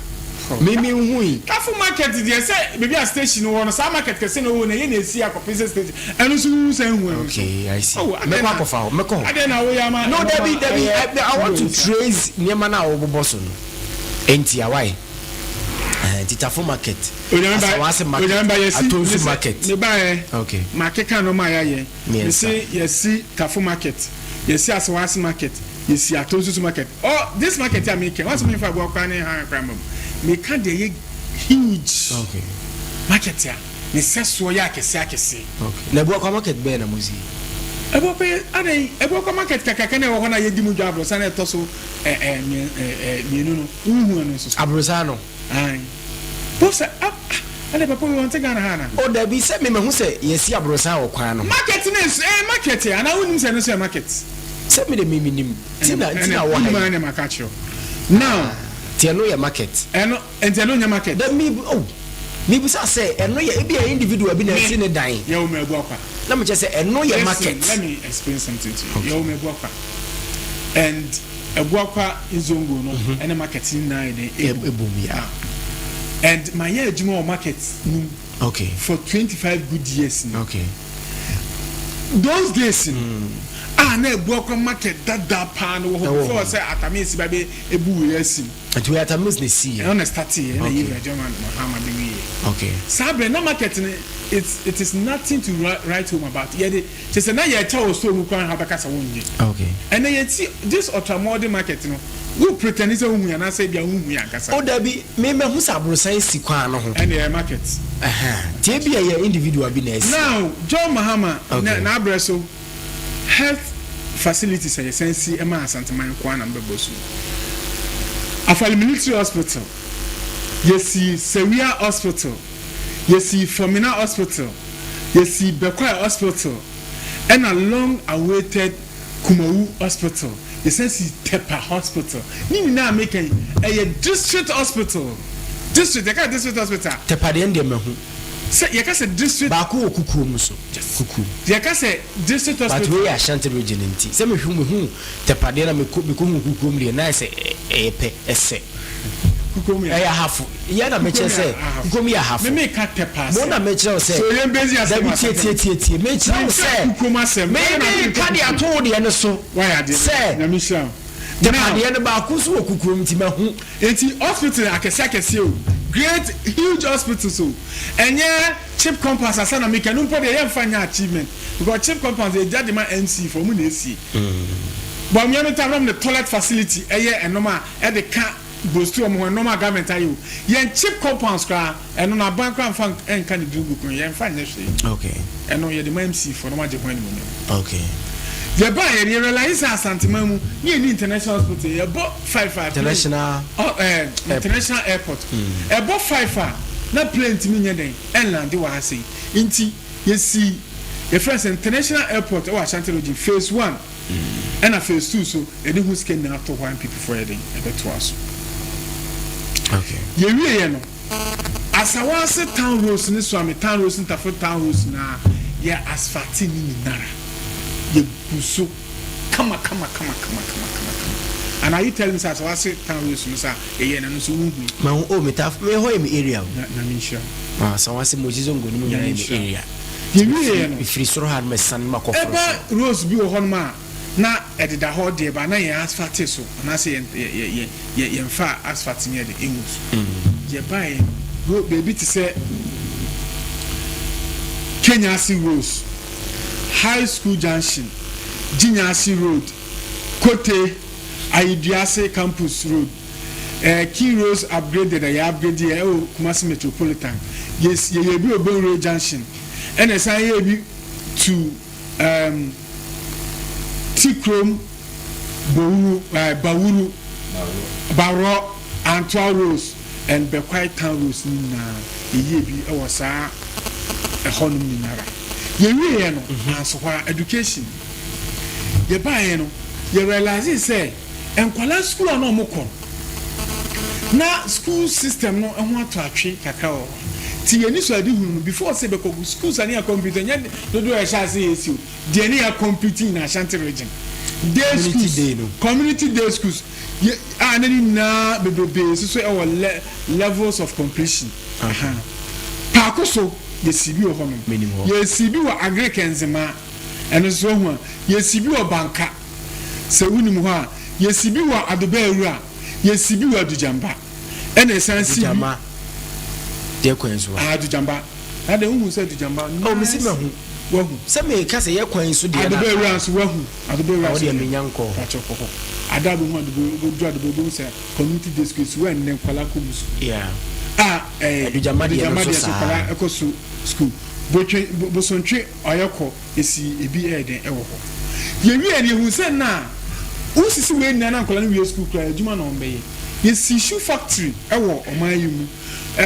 Mimi hui. Tafo market dey say baby a station one so market kese no na ye na esi akopese station. And so say hu. Okay, I see. Me kwa kofa, me ko. Ade na wo ya ma. No, Debbie, I want to trace niema na oboboso no. Enti awai. Titafo market. Remember yes market. Ne buy. Okay. Market can no ma ya. You see yes Tafo market. You see Asawase market. You see Atosu market. Oh, this market I make. What's me for go kan han kram. Me can dey huge. Okay. Market ya. Ne seso ya akese. Okay. Na bo market be na muzi. Ebo pe adai ebo market kaka na wo na ye dimu dwa abrosa na etoso mienu no. Uhu no so. Abrosa no. Ai. Bosa ale papa we want Ghana hana. O da bi se me hu se yesi abrosa wo kwan no. Market is market ya na wonim se no se market. Se me de mimi nim. Tina wo ha. Man na makacho. Now, tie no ye market. Eno enti no nya market. Da mi mi bi say eno ye e bia individual bi na si ne dan. Ye wo mebu akwa. Na me che say eno ye market. Let me explain something to you. Ye wo mebu akwa. And ebuakwa izongo no ene marketing na ide ebumia. And my year ejuma market okay for 25 good years. Okay. Those days na ebuakwa market that pan wo before say atamisi babe ebu yesim. And we atamis ne see. On start here na year German Muhammad we. Okay. Sabre na market it is nothing to write home about. Ye say na ye tell so mu kwan ha beka sa wonye. Okay. And then you see this ultramodern market no who pretend is a woman and I say bia hu ya kasa. O da bi me hu sa abrosan si kwan no ho. And the market. Tie bia ye individual bi na esi. Now John Mahama na abreso health facilities are sensi ema asanteman kwan na mbebosu. Afali military hospital. You see Sewia hospital. You see Formina hospital. You see Bekwai hospital. And a long awaited Kumawu hospital. You see Tepa hospital. Ni na make a district hospital. District, district hospital. Tepa de ende me hu. Say you can say district ba ko okuku mu so. Kuku. You can say district hospital. But we are Ashanti region nti. Say me hu Tepa de na me ko hu kuku mu de na say epe ese. Kuku ya hafu. Ya na me che say kuku ya hafu. Me make Tepa. Mo na me che say. So you bezi as tie. Me che say. Kuku asem. Me ka de ato de ne so. Why are they? Say. Na me sha. Tepa de ne ba ku so okuku mu ti me hu. Enti hospital akese o. great huge hospital so enye cheap compounds asa na make no put the fanya achievement because cheap compounds they just demand MC for mu na esi but me anytime from the toilet facility eye enoma e de ka bostu omo normal government ayo yen cheap compounds kra eno na bank kra fan enka ne dugu kun yen fanya hwe okay eno ye de MC for normal je kwan mu okay ye ba ye realize asantema mu ye ni international hospital ye bo 55 international international airport e bo 55 na plane ti mi nye den en land wa hase nti ye si ye friends international airport wa Ashanti region phase 1 and a phase 2 so e dey who scan na to one people for heading e beto aso okay ye wie ye no asawase town roads ni so am town roads ntafo town roads na ye asphalt ni nara ye buso kama and are you telling me say asawase town roads no sa ye na no so wu ma o metaf me ho em area na me sure asawase mojizo ngoni mu nya area ye wie no ifiri soro ha me san ma kofro eba roads bi wo hon ma na edida ho de ba na ye asphalt so na say ye mfa asphalt ni de engus ye buy go baby to say Kenya Sea Roads High School Junction Jinyasi Road Kote Aidiase Campus Road Key Roads upgraded upgraded Kumasi Metropolitan yes ye bi Oben Road Junction and as I be to Tikrom Bawuru Baro Antwa Roads and Bekwai Town Roads na ye bi e was a honum ni nara ye wie no anso kwa education ye ba no ye realize say enkwala school na omukọ na school system no ehun ato atwe kaka o ti ye ni so adi hunu before say be schools ani a computer nya do do e sha say esi o de ni a computing na Ashanti region day schools community day schools ye anani na bebe so levels of completion pakoso ye sibi o hono ye sibi wa agrikenzema eno so ho ye sibi wa banka se wunim ho a ye sibi wa adobaru a ye sibi wa dujamba ene san sibi dujamba de kwenso dujamba ade hu se dujamba o misi me hu wahu se me ka se ye kwenso de na adobaru an so wahu adobaru o de menyanko achokoko adabu hu adobaru se community discourse when ne kwala komus yeah dujamba de so kwala ekoso school bosontwe oyeko esi ebi eden ewo ho ye wi ani hu se na usisi we nna na nkola no wi school kra adwuma na ombe ye si shoe factory ewo omayimu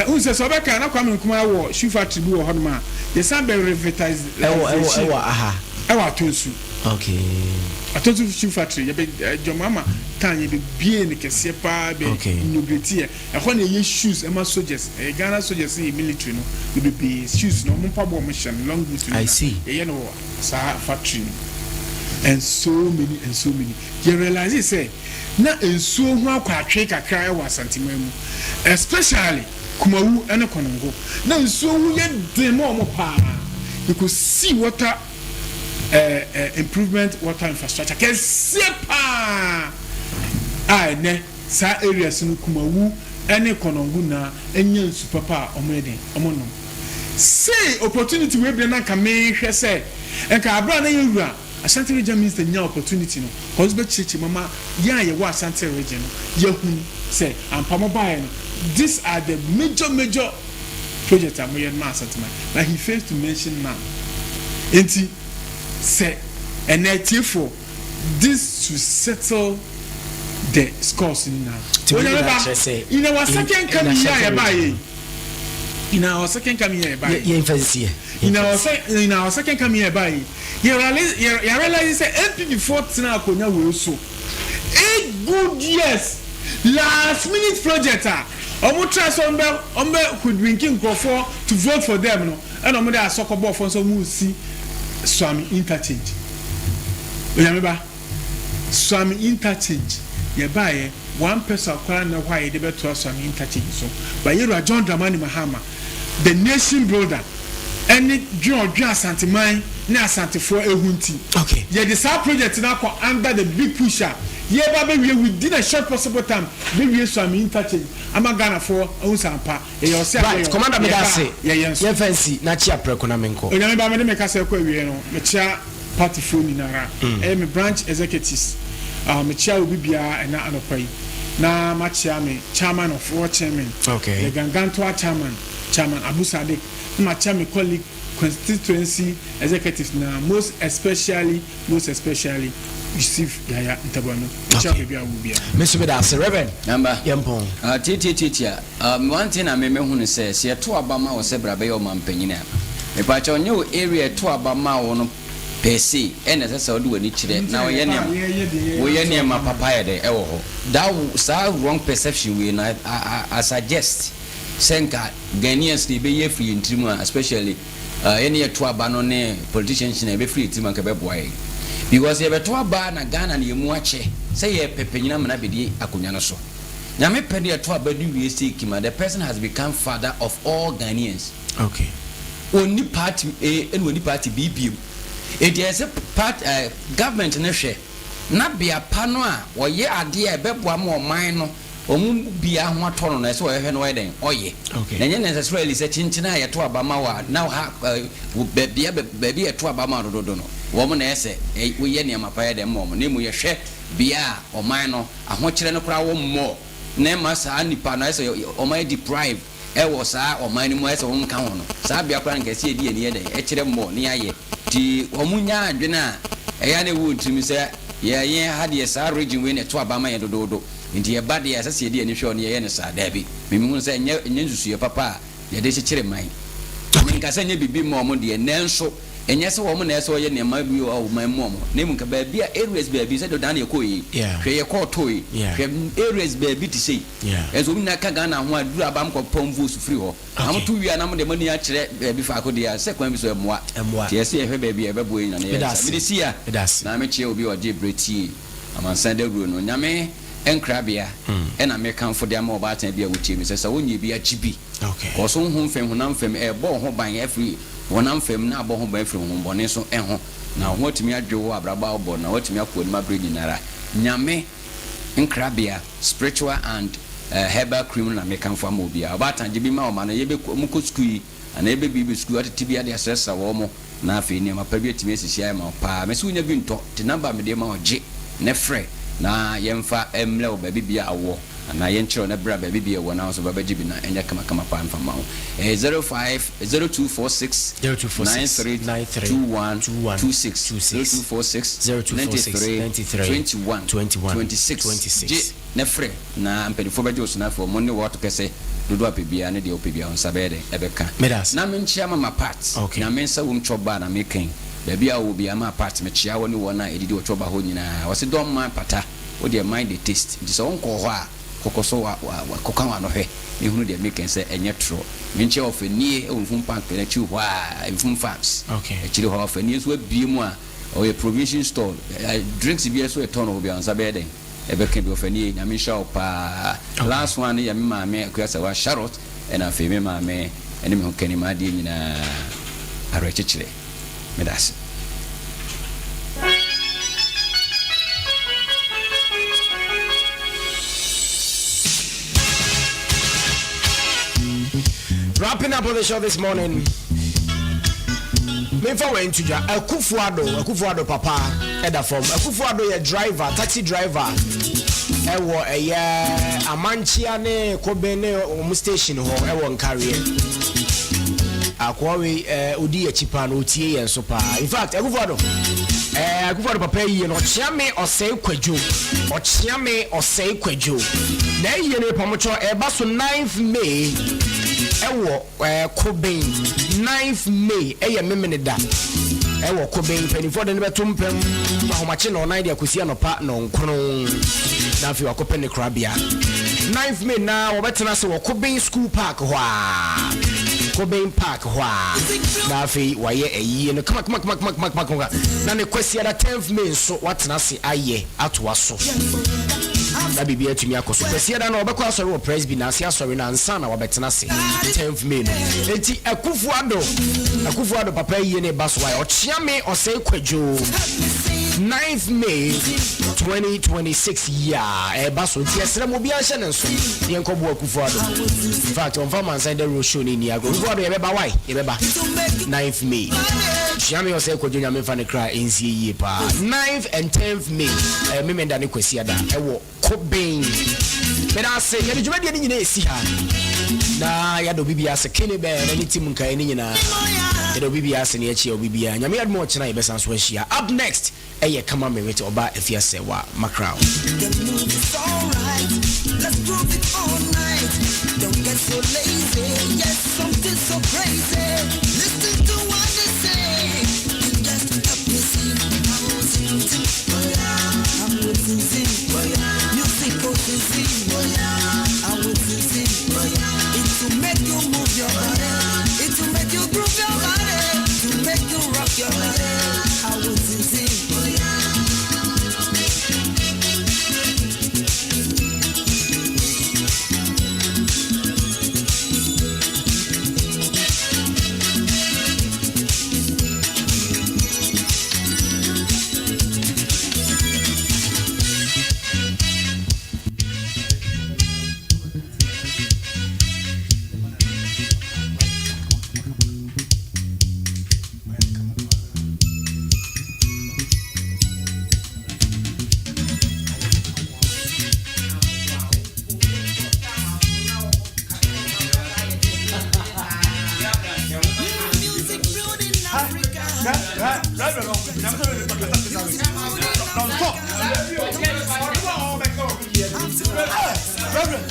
unse so be kan na kwa me kuma ewo shoe factory bi wo ho ma ye san be revitalize ewo aha ewo atonsu okay atonsu shoe factory ye be jomama tan ye be bie ne kese pa be inaugurate e ho na ye shoes e ma soldiers Ghana soldiers e military no be shoes no mo pa bo mo shan long boot I see ye no sa factory and so many you realize say na ensuo ho akwatwe kakra e wa santima mu especially kumawu ene konongo na ensuo hu ye demo mo pa you could see water improvement water infrastructure can sepa ne sa areas no kumawu ene konongo na enya nsu papa omreden omono say opportunity we be na ka me hwe say enka abra na yewura Ashanti region means the new opportunity no cause be chichi mama ya ye wa Ashanti region yehun say ampamo buy no these are the major projects am here na Ashanti man but he fails to mention now enti say and for this to settle the scores in now in our second coming here buy in our second coming here buy in our second coming here buy you realize say MPP 14 akonya we so 8 good years last minute project omo trust ombe could drinking for to vote for them no and omo dey asokobo for so mu si swami interchange oyameba swami interchange ye buy one person kwara na why dey beto swami interchange so but you John Dramani Mahama the nation builder any John Santiman na Santifo ehunti okay ye the same project na under the big pusher ye ba be we within a short possible time be we so am interchange ama Ghana for unsampa e yo say right commander me da say ye fancy na chia preko na menko onyame ba me de me ka say kwa wie no me chia party phone ni nara me branch executives me chia obi bia na anopai na ma chia me chairman of war chairman okay the Gangantoa chairman Abu Sadiq ma chia me colleague constituency executives na most especially receive yaya ntabano chia be bia wo bia Mr. Medase Reverend number yempon titia one thing I me hu ne say se to abama wo se brabe yo mampanyina me pa cha onye area to abama wo no pesi ene sese odu wani kire na wo ye ne ma papa ye de e wo ho that wrong perception we na I suggest senka Ghanaians dey be ye free intrimu especially any to abano ne politicians na be free intrimu ka be boy because ye be to aba na Ghana na yemu ache say ye pepenyina mna be di akonya no so na me pede ye to aba du we say kima the person has become father of all Ghanaians okay oni party A and oni party B it is a part government na hwe na bia pa no a wo ye ade a beboa ma oman no omu bia ho atono na se wo hwe no we den oye na nye necessarily se chinchina ye to abama wa now ha bia ye to abama dodo no wo mo na ese wo ye ne mapa ye den mo na mu ye hwe bia oman no ahokire no kra wo mo na ma sa nipa na ese oman deprive e wo sa oman ni mo ese wo nka ho no sa bia kra nke se ye die ne ye den e kire mo ne aye ti omunya adwena eya ne wu ntimi se ye hade sa region we ne to abama ye dodo nti ye bade ya sase ye ne hwe ne ye ne sa da bi memihu se nye nzusu ye papa ye de kire man nka se nye bibi mo de nenso enye se wo mo na ese wo ye ne ma bi o man mo ne mu nka ba bia areas ba bi se do dan ye ko yi hwe ye ko to yi hwe areas ba bi ti sei enso mi na ka Ghana ho aduru abam ko pomvu su free ho am to wi anam de mani a kire bi fa ko de ya se kwan bi so emoa ti ese ye hwe ba bi e ba boy na ne ya bi de sia na me chie obi o je breti Amansan Dawuro no nyame enkrabia ena me kan fo de ama oba atan bia wutie mi se wonye bia gibi okay ko so hu fem hunam fem e bo ho ban afri wonam fem na bo ho ban afri ho bone so ho na ho atimi adwo abraba obo na watimi akọ ni mabre nyinara nyame enkrabia spiritual and herbal cream na me kan fo ama obi oba atan gibi ma o ma na yebe mu ko skui ana yebe bibi skui atiti bia de asesa wo mo na afi ni ma pa bi atimi asisi ai ma pa me so nya bi nto ti number me de ma oje ne frɛ na yemfa emle o baby bia awo na yenchiro na bra baby bia wo na so baba jibi na enya kama pa mfa ma ho 0246 0246 ne frɛ na mpedifo bajo so na fo mo ne what kese dodo apebia ne de opebia on sabede ebeka na menchia mama part na mensa wom choba na meken baby a wo bia ma part me chia wo ne wo na edidi wo choba ho nyina wo se don man pata wo de mind the taste nti so wonko ho a kokoso wa kokan wa no hwe ne hunu de meken se enye tro me nche of nie e wonfum park na chi ho a wonfum farms okay e chi ho of nie so abie mu a o ye provision store drinks bia so e ton ho bia on sabede e be kan bi of nie na me show pa last one ya me ma me akuasa wa Charlotte and afi me ma me ene me ho kani ma de nyina arechechire Medasi. Wrapping up on the show this morning. Me for went to Akufuado papa eda from Akufuado ye driver, taxi driver. Ewo Amanchia ne Kobene o station ho ewo Nkarie. Akwawe odi achipa no tie yen so pa. In fact, Akufuado papa yi no chiame osei kwadwo. Ochiame osei kwadwo. Na yi ne pomocho eba so 9th May. Ewo Koben 9th May eye memeneda. Ewo Koben penifo de ne betumpem ahomache no 9 dia kosia no pa no nkrono. Na afi wakopene krabia. 9th May na wobetena se Koben School Park ho a. Koben Park hwa na afi waye ayi no kama na ne kwasi da 10th May so watena se aye atoa so na bibi atumi akoso kwasi da na obekọ asori wo presby na ase asori na ansa na wabetena se 10th May no enti Akufuado papa yi ne baso wa ochiame osei kwadwo 9th May 2026 year. Basso, yes, Ramobia Shannon, Yanko Kufuado. In fact, on Amansan the Rosho in Yago, why? 9th May. Shami was a Kojunya Mefani cry in Zi Pa. 9th and 10th May. Mimi Dani Kwesiada. Cobain. But I say, you didn't see her. Na yado bibi ase kene be na timu nka eni nyina yado bibi ase ne echi obibi anya me admo chena ye besan so ahia. Up next eye kama me wete oba afiase wa macrow. Let's prove it all night. Don't get so lazy. Yes, something so crazy. Listen to what they say. Just help me sing. I'm waiting, music go to sing. I'm waiting, it to make you move your body. It to make you groove your body. To make you rock your body. I'm waiting, Reverend,